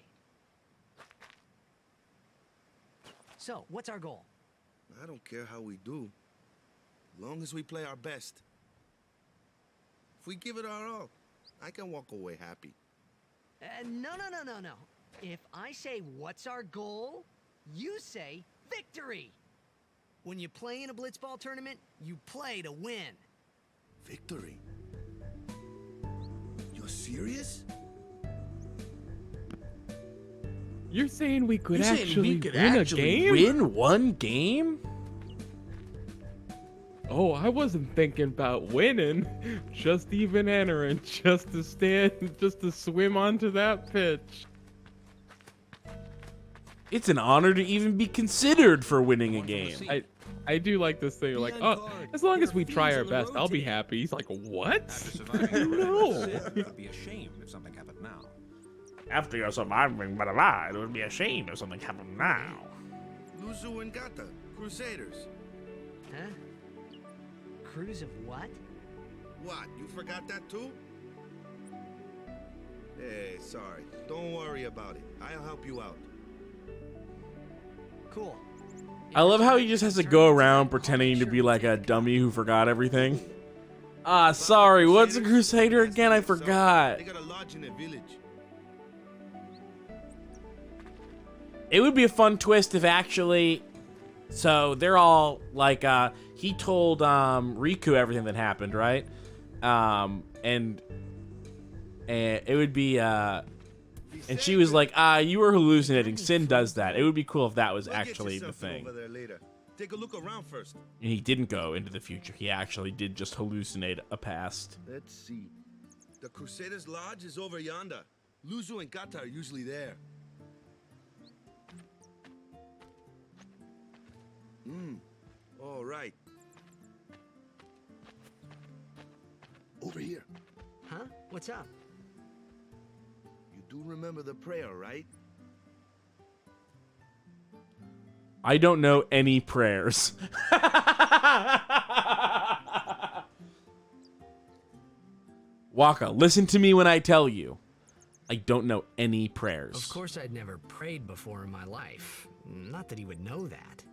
So, what's our goal? I don't care how we do. As long as we play our best. If we give it our all, I can walk away happy. No. If I say, what's our goal? You say, victory! When you play in a blitzball tournament, you play to win. Victory? You're serious? You're saying we could actually win a game? Win one game? Oh, I wasn't thinking about winning. Just even entering, just to swim onto that pitch. It's an honor to even be considered for winning a game. I do like this thing. Like, oh, as long as we try our best, I'll be happy. He's like, what? No. It would be a shame if something happened now. After you're surviving, blah, blah, blah, it would be a shame if something happened now. Luzu and Gata, Crusaders. Huh? Cruise of what? What, you forgot that too? Hey, sorry. Don't worry about it. I'll help you out. Cool. I love how he just has to go around pretending to be like a dummy who forgot everything. Sorry, what's a Crusader again? I forgot. They got a lodge in a village. It would be a fun twist if actually... So they're all like, he told Riku everything that happened, right? And it would be, and she was like, you were hallucinating. Sin does that. It would be cool if that was actually the thing. Take a look around first. And he didn't go into the future. He actually did just hallucinate a past. Let's see. The Crusaders' Lodge is over yonder. Luzu and Kata are usually there. All right. Over here. Huh? What's up? You do remember the prayer, right? I don't know any prayers. Waka, listen to me when I tell you. I don't know any prayers. Of course I'd never prayed before in my life. Not that he would know that.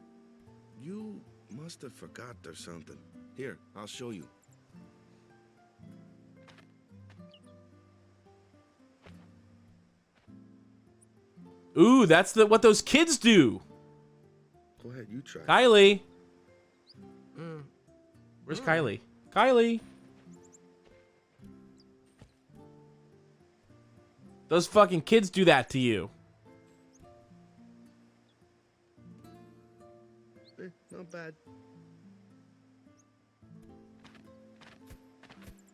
You must have forgot or something. Here, I'll show you. Ooh, that's what those kids do. Go ahead, you try. Kylie. Where's Kylie? Kylie. Those fucking kids do that to you. Not bad.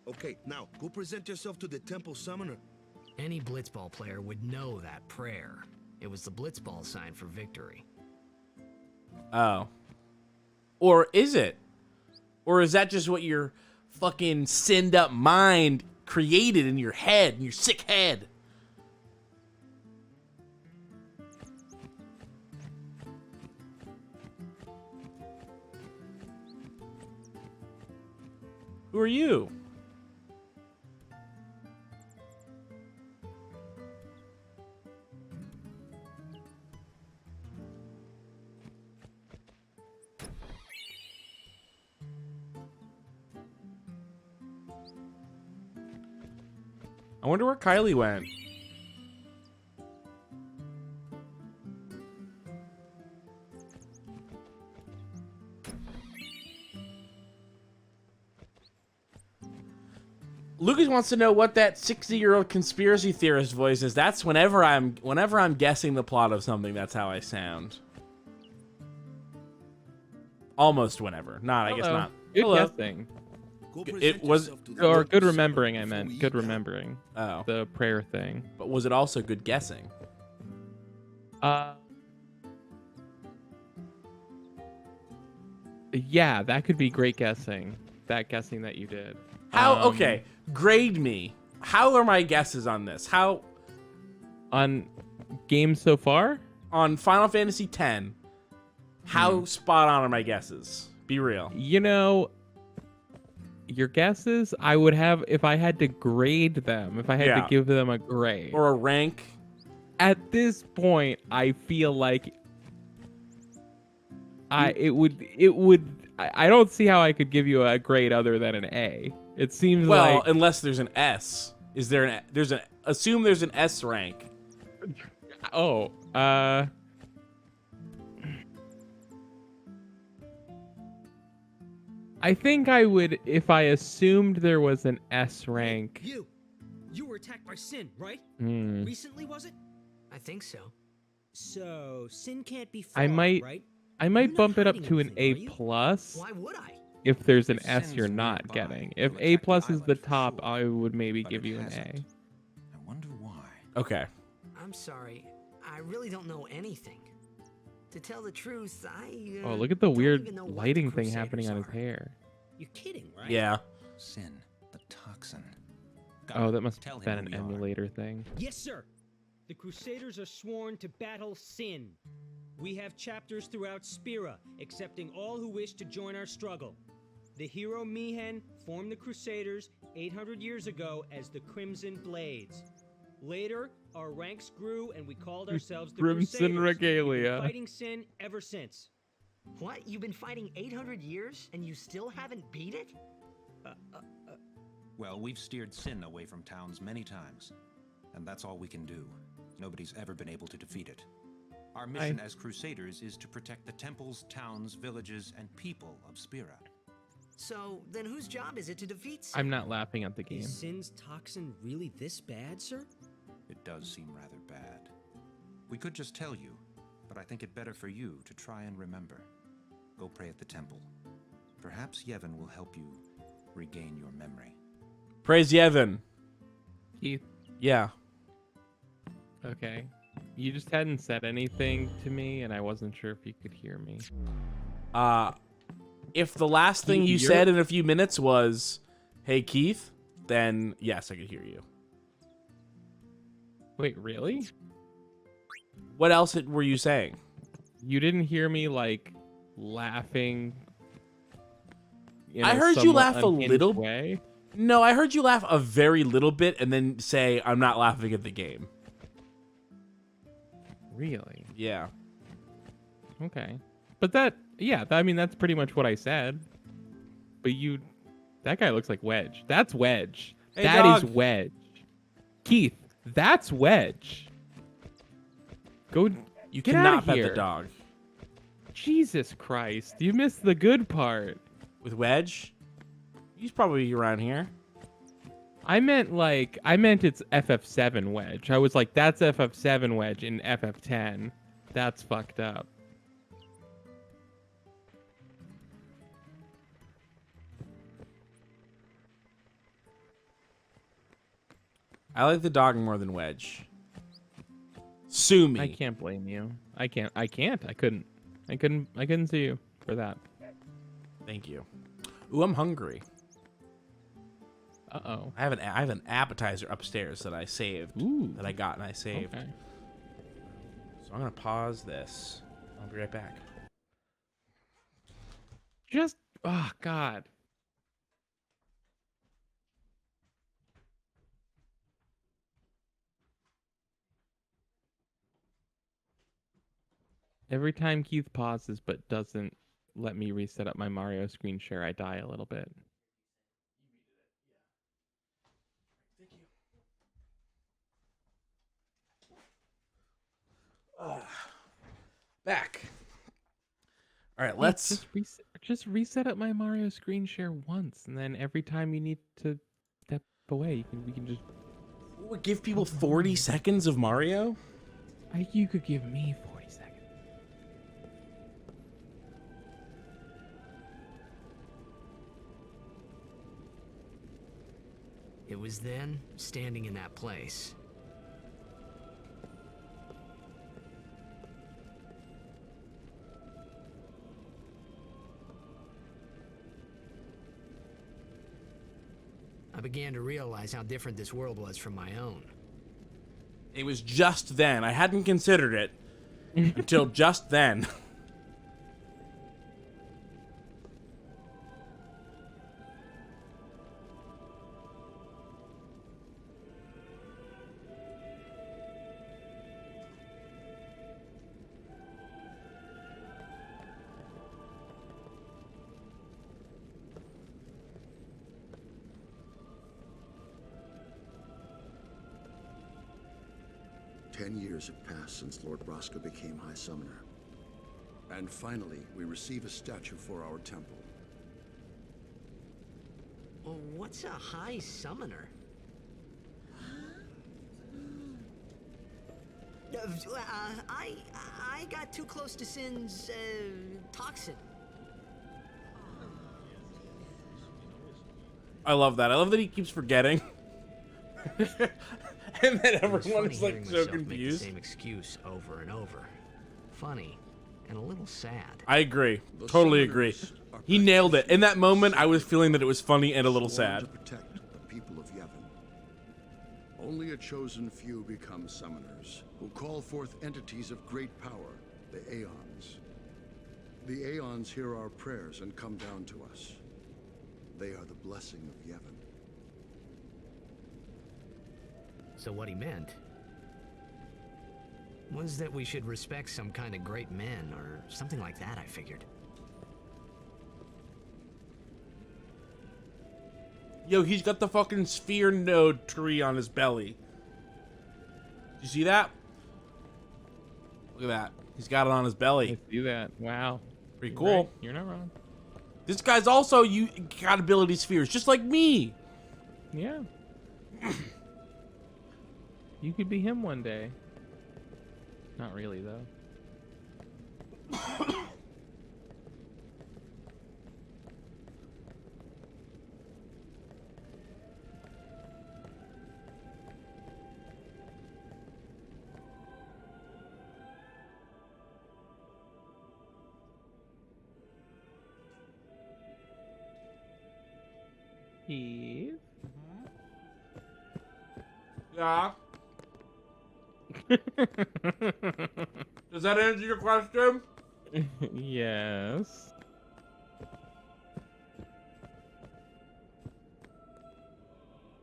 Okay, now go present yourself to the temple summoner. Any blitzball player would know that prayer. It was the blitzball sign for victory. Oh. Or is it? Or is that just what your fucking sinned up mind created in your head, in your sick head? Who are you? I wonder where Kylie went. Lucas wants to know what that 60-year-old conspiracy theorist voice is. That's whenever I'm guessing the plot of something, that's how I sound. Almost whenever. Not, I guess not. Good Hello. guessing. It was, or good remembering, I meant. Good remembering. Oh. The prayer thing. But was it also good guessing? Yeah, that could be great guessing. That guessing that you did. How, okay, grade me. How are my guesses on this? How? On games so far? On Final Fantasy X, how spot on are my guesses? Be real. You know, your guesses, I would have, if I had to grade them, if I had to give them a grade. Or a rank. At this point, I feel like I don't see how I could give you a grade other than an A. It seems like, unless there's an S. Is there assume there's an S rank. Oh, I think I would, if I assumed there was an S rank. You were attacked by Sin, right? Recently, was it? I think so. So Sin can't be far, right? I might bump it up to an A+. Why would I? If there's an S you're not getting. If A+ is the top, I would maybe give you an A. I wonder why. Okay. I'm sorry. I really don't know anything. To tell the truth, oh, look at the weird lighting thing happening on his hair. You're kidding, right? Yeah. Sin, the toxin. Oh, that must have been an emulator thing. Yes, sir. The Crusaders are sworn to battle Sin. We have chapters throughout Spira, accepting all who wish to join our struggle. The hero Mihen formed the Crusaders 800 years ago as the Crimson Blades. Later, our ranks grew and we called ourselves the Crimson Crusaders. Regalia. We've been fighting Sin ever since. What? You've been fighting 800 years and you still haven't beat it? Well, we've steered Sin away from towns many times, and that's all we can do. Nobody's ever been able to defeat it. Our mission as Crusaders is to protect the temples, towns, villages, and people of Spira. So, then whose job is it to defeat Sin? I'm not laughing at the game. Is Sin's toxin really this bad, sir? It does seem rather bad. We could just tell you, but I think it better for you to try and remember. Go pray at the temple. Perhaps Yevon will help you regain your memory. Praise Yevon. Keith. Yeah. Okay. You just hadn't said anything to me, and I wasn't sure if you could hear me. If the last thing you said in a few minutes was, "Hey Keith," then yes, I could hear you. Wait, really? What else were you saying? You didn't hear me like laughing. I heard you laugh a little way. No, I heard you laugh a very little bit and then say, "I'm not laughing at the game." Really? Yeah. Okay. But I mean, that's pretty much what I said. But that guy looks like Wedge. That's Wedge. Hey, That dog. is Wedge. Keith, that's Wedge. Go. You Get cannot outta pet here. the dog. Jesus Christ. You missed the good part. With Wedge? He's probably around here. I meant it's FF7 Wedge. I was like, that's FF7 Wedge in FF10. That's fucked up. I like the dog more than Wedge. Sue me. I can't blame you. I couldn't sue you for that. Thank you. Ooh, I'm hungry. Uh-oh. I have an appetizer upstairs that I saved. Ooh. That I got and I saved. Okay. So I'm gonna pause this. I'll be right back. Oh, God. Every time Keith pauses but doesn't let me reset up my Mario screen share, I die a little bit. Back. All right, let's just reset up my Mario screen share once, and then every time you need to step away, we can just give people 40 seconds of Mario. You could give me 40 seconds. It was then, standing in that place. I began to realize how different this world was from my own. It was just then. I hadn't considered it until just then. Years have passed since Lord Braska became High Summoner. And finally, we receive a statue for our temple. Well, what's a High Summoner? I got too close to Sin's toxin. I love that. I love that he keeps forgetting. And then everyone is like so confused. Make the same excuse over and over. Funny and a little sad. I agree. Totally agree. He nailed it. In that moment, I was feeling that it was funny and a little sad. To protect the people of Yevon. Only a chosen few become summoners, who call forth entities of great power, the Aeons. The Aeons hear our prayers and come down to us. They are the blessing of Yevon. So what he meant was that we should respect some kind of great men or something like that, I figured. Yo, he's got the fucking sphere node tree on his belly. You see that? Look at that. He's got it on his belly. I see that. Wow. Pretty You're cool. right. You're not wrong. This guy's also got ability spheres, just like me. Yeah. You could be him one day. Not really, though. Eve? Yeah. Does that answer your question? Yes.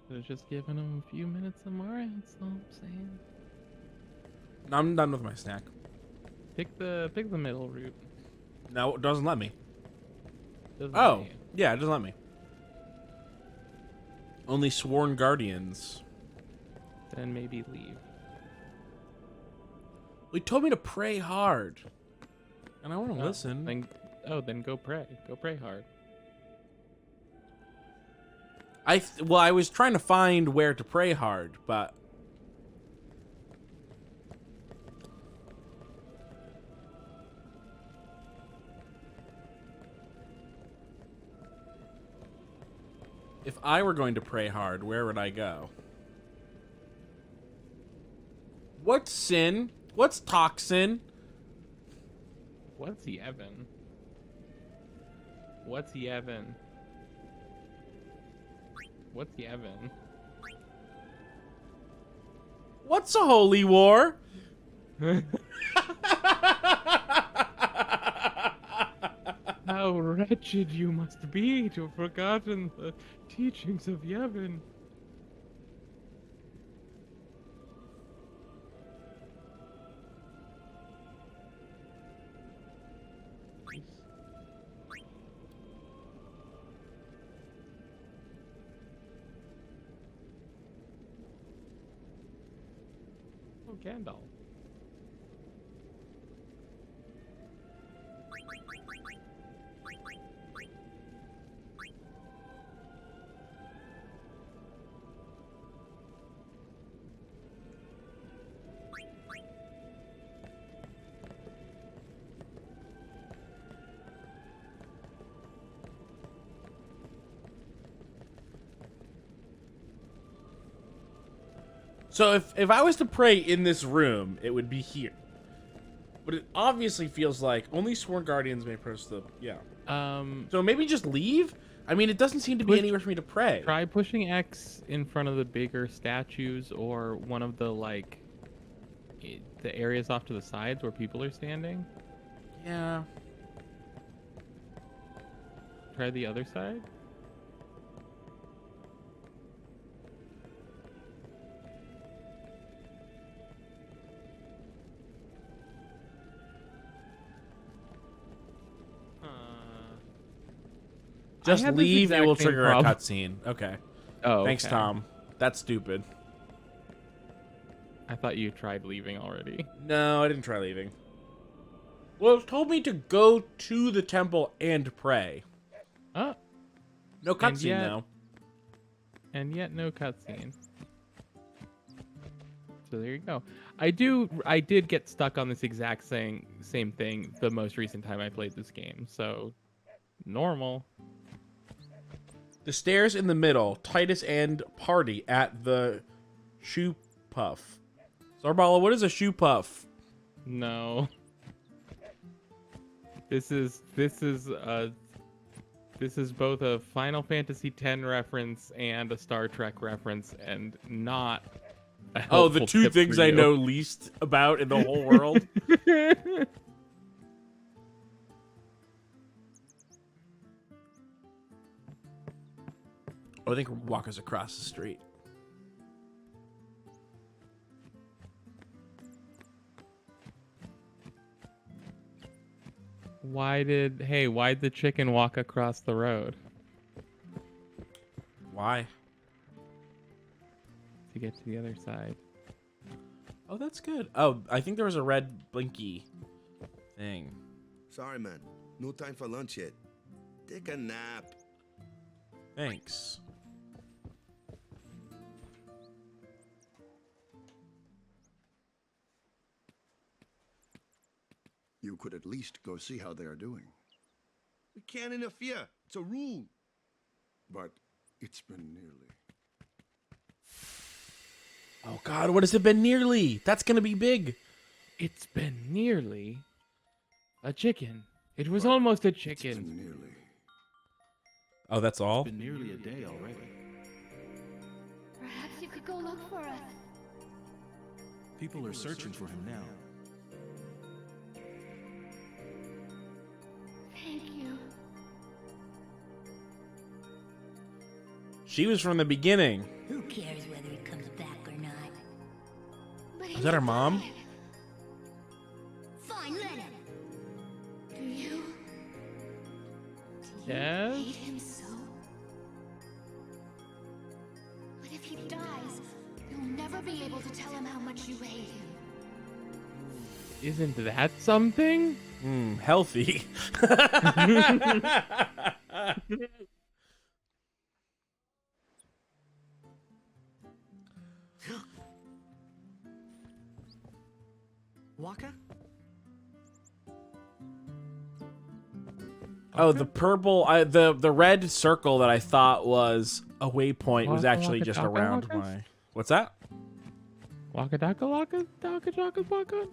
So just giving him a few minutes of more, that's all I'm saying. I'm done with my snack. Pick the middle route. No, it doesn't let me. Doesn't Oh, let you. yeah, it doesn't let me. Only sworn guardians. Then maybe leave. Well, he told me to pray hard. And I want to Oh, listen. Then go pray. Go pray hard. Well, I was trying to find where to pray hard, but... If I were going to pray hard, where would I go? What's sin? What's toxin? What's Yevon? What's Yevon? What's Yevon? What's a holy war? How wretched you must be to have forgotten the teachings of Yevon. Oh, Gandalf. So if I was to pray in this room, it would be here. But it obviously feels like only sworn guardians may approach the... Yeah. So maybe just leave? I mean, it doesn't seem to be anywhere for me to pray. Try pushing X in front of the bigger statues or one of the, like, the areas off to the sides where people are standing. Yeah. Try the other side. Just leave, it will trigger a cutscene. Okay. Oh, thanks, okay. Tom. That's stupid. I thought you tried leaving already. No, I didn't try leaving. Well, it told me to go to the temple and pray. Oh. No cutscene, though. And yet, no cutscene. So there you go. I did get stuck on this exact same thing the most recent time I played this game. So, normal. The stairs in the middle. Titus and party at the shoe puff. Zarbala, what is a shoe puff? No. This is both a Final Fantasy X reference and a Star Trek reference, and not a oh, the helpful two tip things for I you. know least about in the whole world. Oh, I think Walker's across the street. Why'd the chicken walk across the road? Why? To get to the other side. Oh, that's good. Oh, I think there was a red blinky thing. Sorry, man. No time for lunch yet. Take a nap. Thanks. You could at least go see how they are doing. We can't interfere. It's a rule. But it's been nearly. Oh, God, what has it been nearly? That's going to be big. It's been nearly a chicken. It was almost a chicken. It's been nearly. Oh, that's all? It's been nearly a day already. Perhaps you could go look for us. People are searching for him now. Thank you. She was from the beginning. Who cares whether he comes back or not? But Is that her mom? Fine, let him. Do you? Yes? Hate him so? But if he dies, you'll never be able to tell him how much you hate him. Isn't that something? Healthy. Waka? Oh, the purple, the red circle that I thought was a waypoint was actually just around my. What's that? Waka daka laka daka daka waka?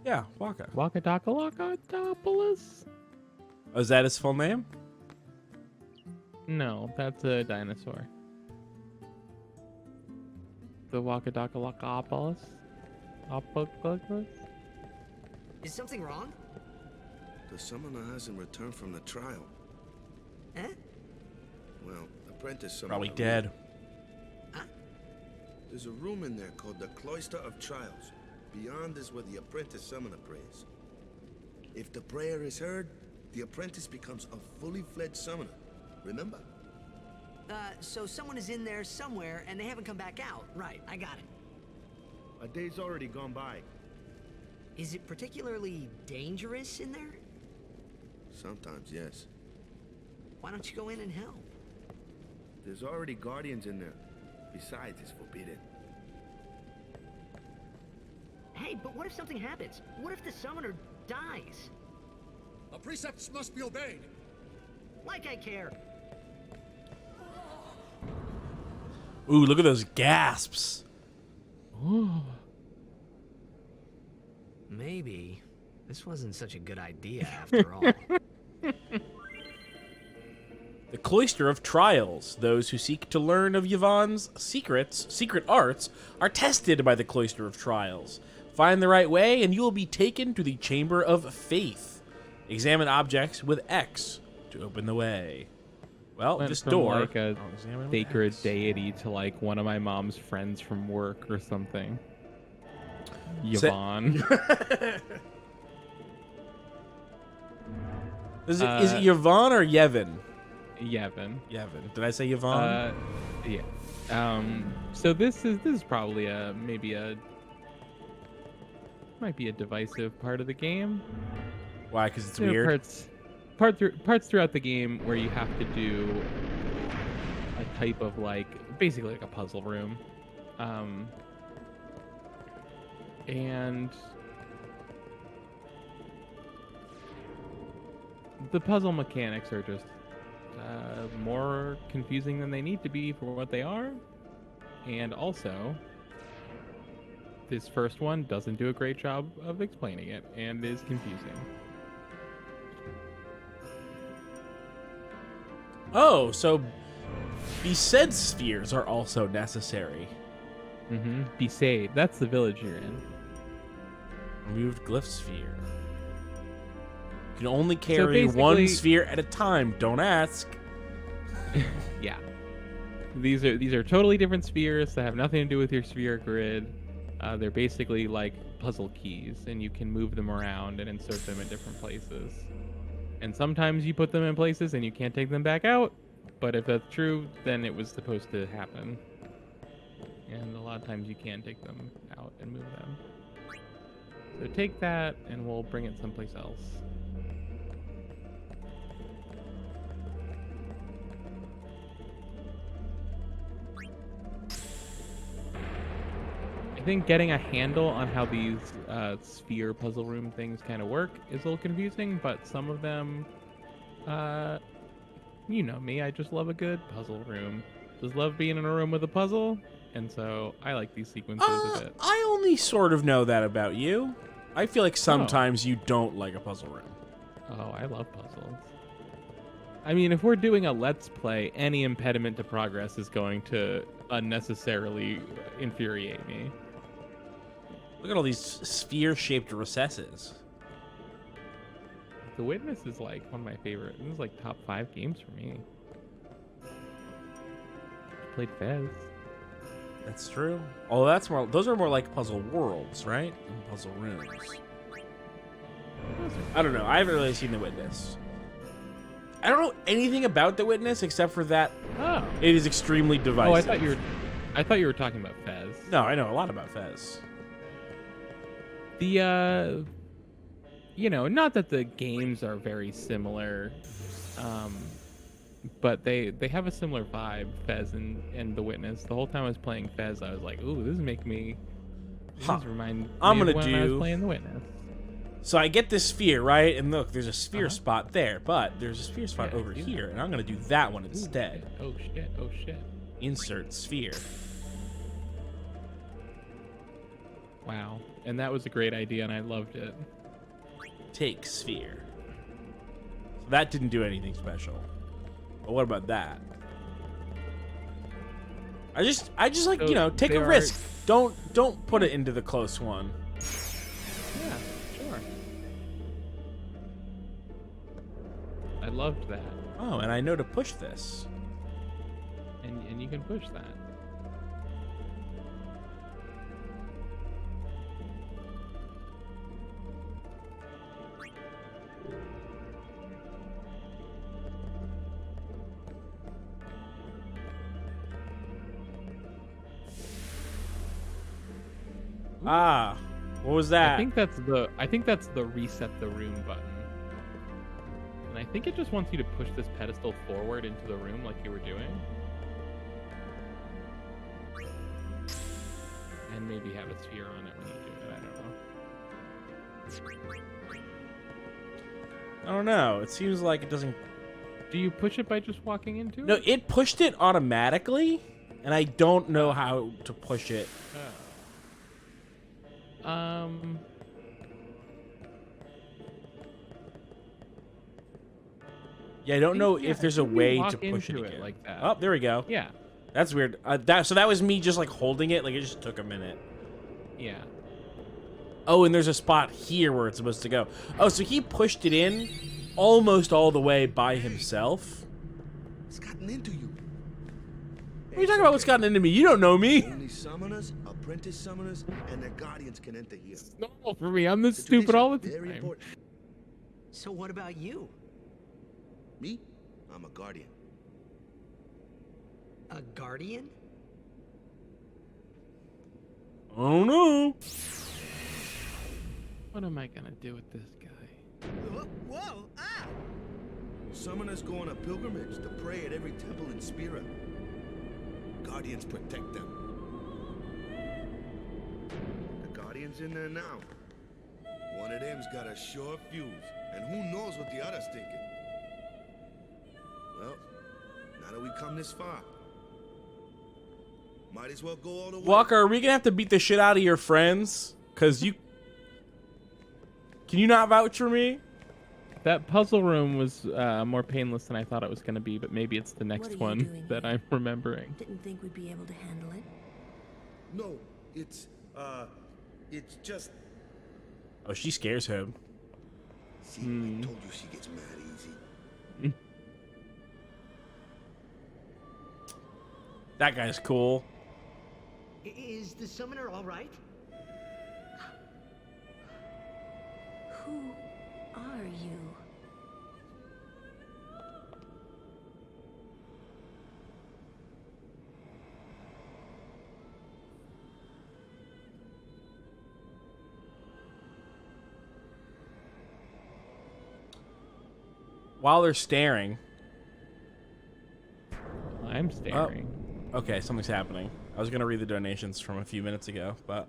Yeah, Waka. Waka daka laka dopolis? Oh, is that his full name? No, that's a dinosaur. The Waka daka lakapolis? Opolis? Is something wrong? The summoner hasn't returned from the trial. Eh? Well, apprentice summoner. Probably dead. There's a room in there called the Cloister of Trials. Beyond is where the apprentice summoner prays. If the prayer is heard, the apprentice becomes a fully fledged summoner. Remember? So someone is in there somewhere and they haven't come back out. Right, I got it. A day's already gone by. Is it particularly dangerous in there? Sometimes, yes. Why don't you go in and help? There's already guardians in there. Besides, it's forbidden. Hey, but what if something happens? What if the summoner dies? The precepts must be obeyed. Like I care. Ooh, look at those gasps. Ooh. Maybe this wasn't such a good idea after all. The Cloister of Trials. Those who seek to learn of Yvonne's secret arts, are tested by the Cloister of Trials. Find the right way, and you will be taken to the Chamber of Faith. Examine objects with X to open the way. Well, Went this from door. like a sacred deity to like one of my mom's friends from work or something. Yvonne. Is it Yvonne or Yevon? Yevon. Yevon. Did I say Yvonne? Yeah. So this is probably might be a divisive part of the game. Why? Because it's There are weird. parts throughout the game where you have to do a type of basically like a puzzle room, and the puzzle mechanics are just more confusing than they need to be for what they are, and also this first one doesn't do a great job of explaining it and is confusing. Oh, so besaid spheres are also necessary. Mm-hmm. Besaid. That's the village you're in. Removed glyph sphere. You can only carry one sphere at a time. Don't ask. Yeah. These are totally different spheres that have nothing to do with your sphere grid. They're basically like puzzle keys, and you can move them around and insert them in different places. And sometimes you put them in places and you can't take them back out. But if that's true, then it was supposed to happen. And the lot of times you can take them out and move them. So take that, and we'll bring it someplace else. I think getting a handle on how these sphere puzzle room things kind of work is a little confusing, but some of them, you know me, I just love a good puzzle room. Just love being in a room with a puzzle, and so I like these sequences a bit. I only sort of know that about you. I feel like sometimes you don't like a puzzle room. Oh, I love puzzles. I mean, if we're doing a Let's Play, any impediment to progress is going to unnecessarily infuriate me. Look at all these sphere-shaped recesses. The Witness is like one of my favorite. This is like top 5 games for me. Played Fez. That's true. Oh, that's more. Those are more like puzzle worlds, right? And puzzle rooms. I don't know. I haven't really seen The Witness. I don't know anything about The Witness except for that it is extremely divisive. Oh, I thought you were talking about Fez. No, I know a lot about Fez. The you know, not that the games are very similar, but they have a similar vibe, Fez and The Witness. The whole time I was playing Fez, I was like, ooh, this is making me remind me of when I was playing The Witness. So I get this sphere, right? And look, there's a sphere spot there, but there's a sphere spot over here, and I'm gonna do that one instead. Oh shit, oh shit. Insert sphere. Wow. And that was a great idea, and I loved it. Take sphere. So that didn't do anything special. But what about that? I just like, you know, take a risk. Don't put it into the close one. Yeah, sure. I loved that. Oh, and I know to push this. And you can push that. Ah, what was that? I think that's the reset the room button. And I think it just wants you to push this pedestal forward into the room like you were doing. And maybe have a sphere on it when you do it. I don't know. It seems like it doesn't. Do you push it by just walking into it? No, it pushed it automatically, and I don't know how to push it. Yeah, I don't know if there's a way to push it again. Like that. Oh, there we go. Yeah. That's weird. So that was me just like holding it. Like it just took a minute. Yeah. Oh, and there's a spot here where it's supposed to go. Oh, so he pushed it in almost all the way by himself. It's gotten into you. What are you talking about? What's gotten into me? You don't know me. Only summoners, apprentice summoners, and their guardians can enter here. It's normal for me. I'm this stupid all the Very time. important. So what about you? Me? I'm a guardian. A guardian? I don't know. What am I gonna do with this guy? Whoa! Ah! Summoners go on a pilgrimage to pray at every temple in Spira. Guardians protect them. The Guardian's in there now. One of them's got a sure fuse, and who knows what the other's thinking. Well, now that we come this far, might as well go all the way. Walker, are we gonna have to beat the shit out of your friends? Cause you... Can you not vouch for me? That puzzle room was more painless than I thought it was going to be, but maybe it's the next one that I'm remembering. Didn't think we'd be able to handle it. No, it's just... Oh, she scares him. See, I told you she gets mad easy. That guy's cool. Is the summoner all right? Who are you? while they're staring. I'm staring. Oh, okay, something's happening. I was gonna read the donations from a few minutes ago, but.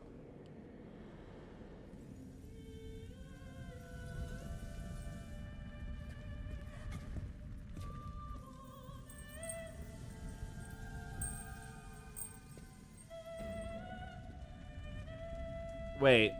Wait.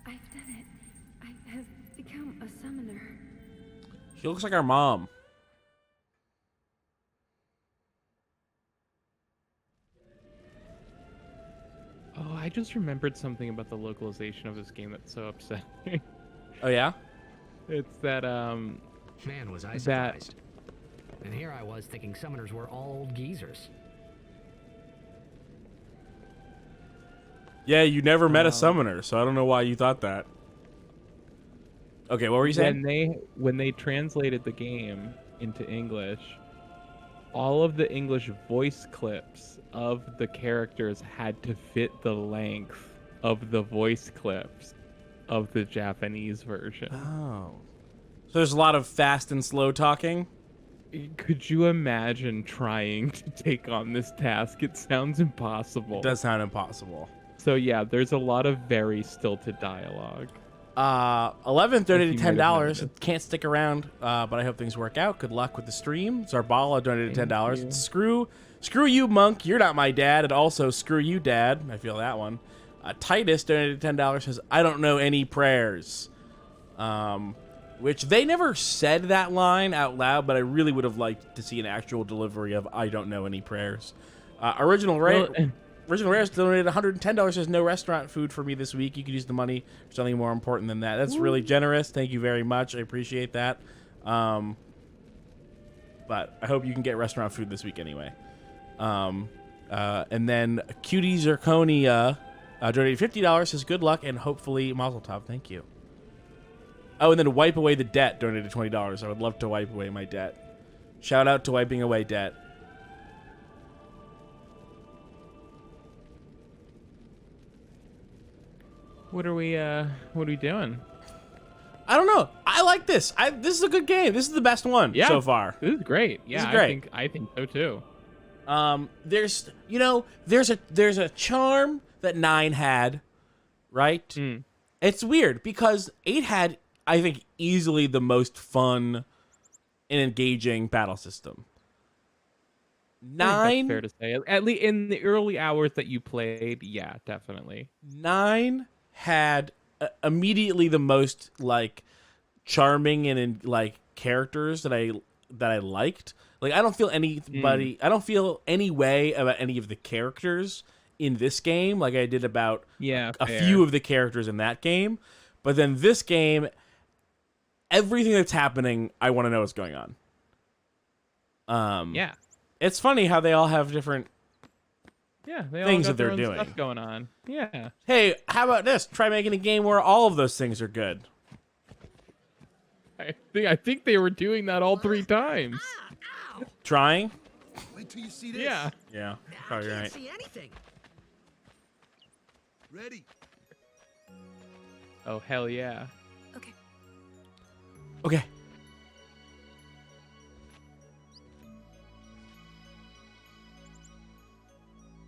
I've done it. I have become a summoner. She looks like our mom. Oh, I just remembered something about the localization of this game that's so upsetting. Oh yeah? It's that Man, was I surprised. And here I was thinking summoners were all old geezers. Yeah, you never met a summoner, so I don't know why you thought that. Okay, what were you saying? When they translated the game into English, all of the English voice clips of the characters had to fit the length of the voice clips of the Japanese version. Oh. So there's a lot of fast and slow talking? Could you imagine trying to take on this task? It sounds impossible. It does sound impossible. So yeah, there's a lot of very stilted dialogue. 11 donated $10. Can't stick around, but I hope things work out. Good luck with the stream. Zarbala donated $10. Screw you, Monk. You're not my dad. And also, screw you, Dad. I feel that one. Titus donated $10. Says, I don't know any prayers. Which they never said that line out loud, but I really would have liked to see an actual delivery of I don't know any prayers. Original Rares donated $110. Says no restaurant food for me this week. You could use the money for something more important than that. That's really generous. Thank you very much. I appreciate that. But I hope you can get restaurant food this week anyway. And then Cutie Zirconia donated $50. Says good luck and hopefully Mazel Tov. Thank you. Oh, and then Wipe Away the Debt donated $20. I would love to wipe away my debt. Shout out to wiping away debt. What are we doing? I don't know. I like this. This is a good game. This is the best one so far. This is great. Yeah, this is great. I think so too. There's a charm that 9 had, right? It's weird because 8 had, I think, easily the most fun and engaging battle system. 9, that's fair to say. At least in the early hours that you played, yeah, definitely. 9 had immediately the most like charming and like characters that I liked. Like I don't feel I don't feel any way about any of the characters in this game like I did about a few of the characters in that game. But then this game, everything that's happening, I want to know what's going on. Yeah. It's funny how they all have different they things all that they're got their own doing. stuff going on. Yeah. Hey, how about this? Try making a game where all of those things are good. I think they were doing that all 3 times. Trying? Wait till you see this. Yeah. Yeah, probably right. See anything. Ready. Oh hell yeah. Okay.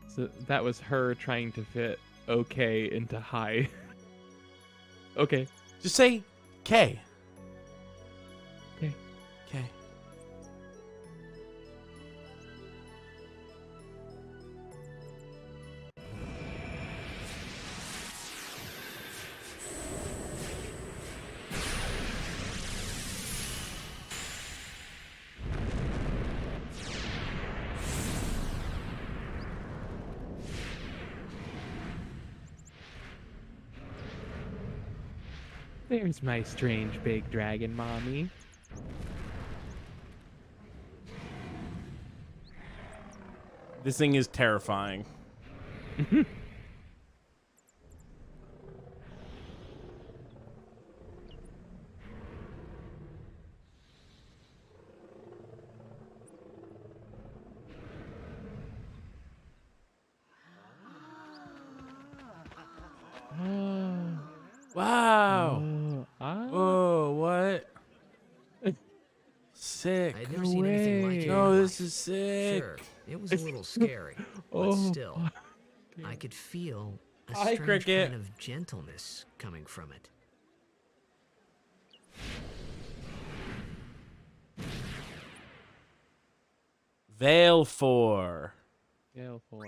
So that was her trying to fit okay into hi. Okay. Just say K. Okay. K. There's my strange big dragon mommy. This thing is terrifying. Wow. Oh, what? Sick. I'd never seen anything like it. No, this is sick. Sure, it was a little scary, but still, I could feel a strange kind of gentleness coming from it. Veil 4. Veil 4.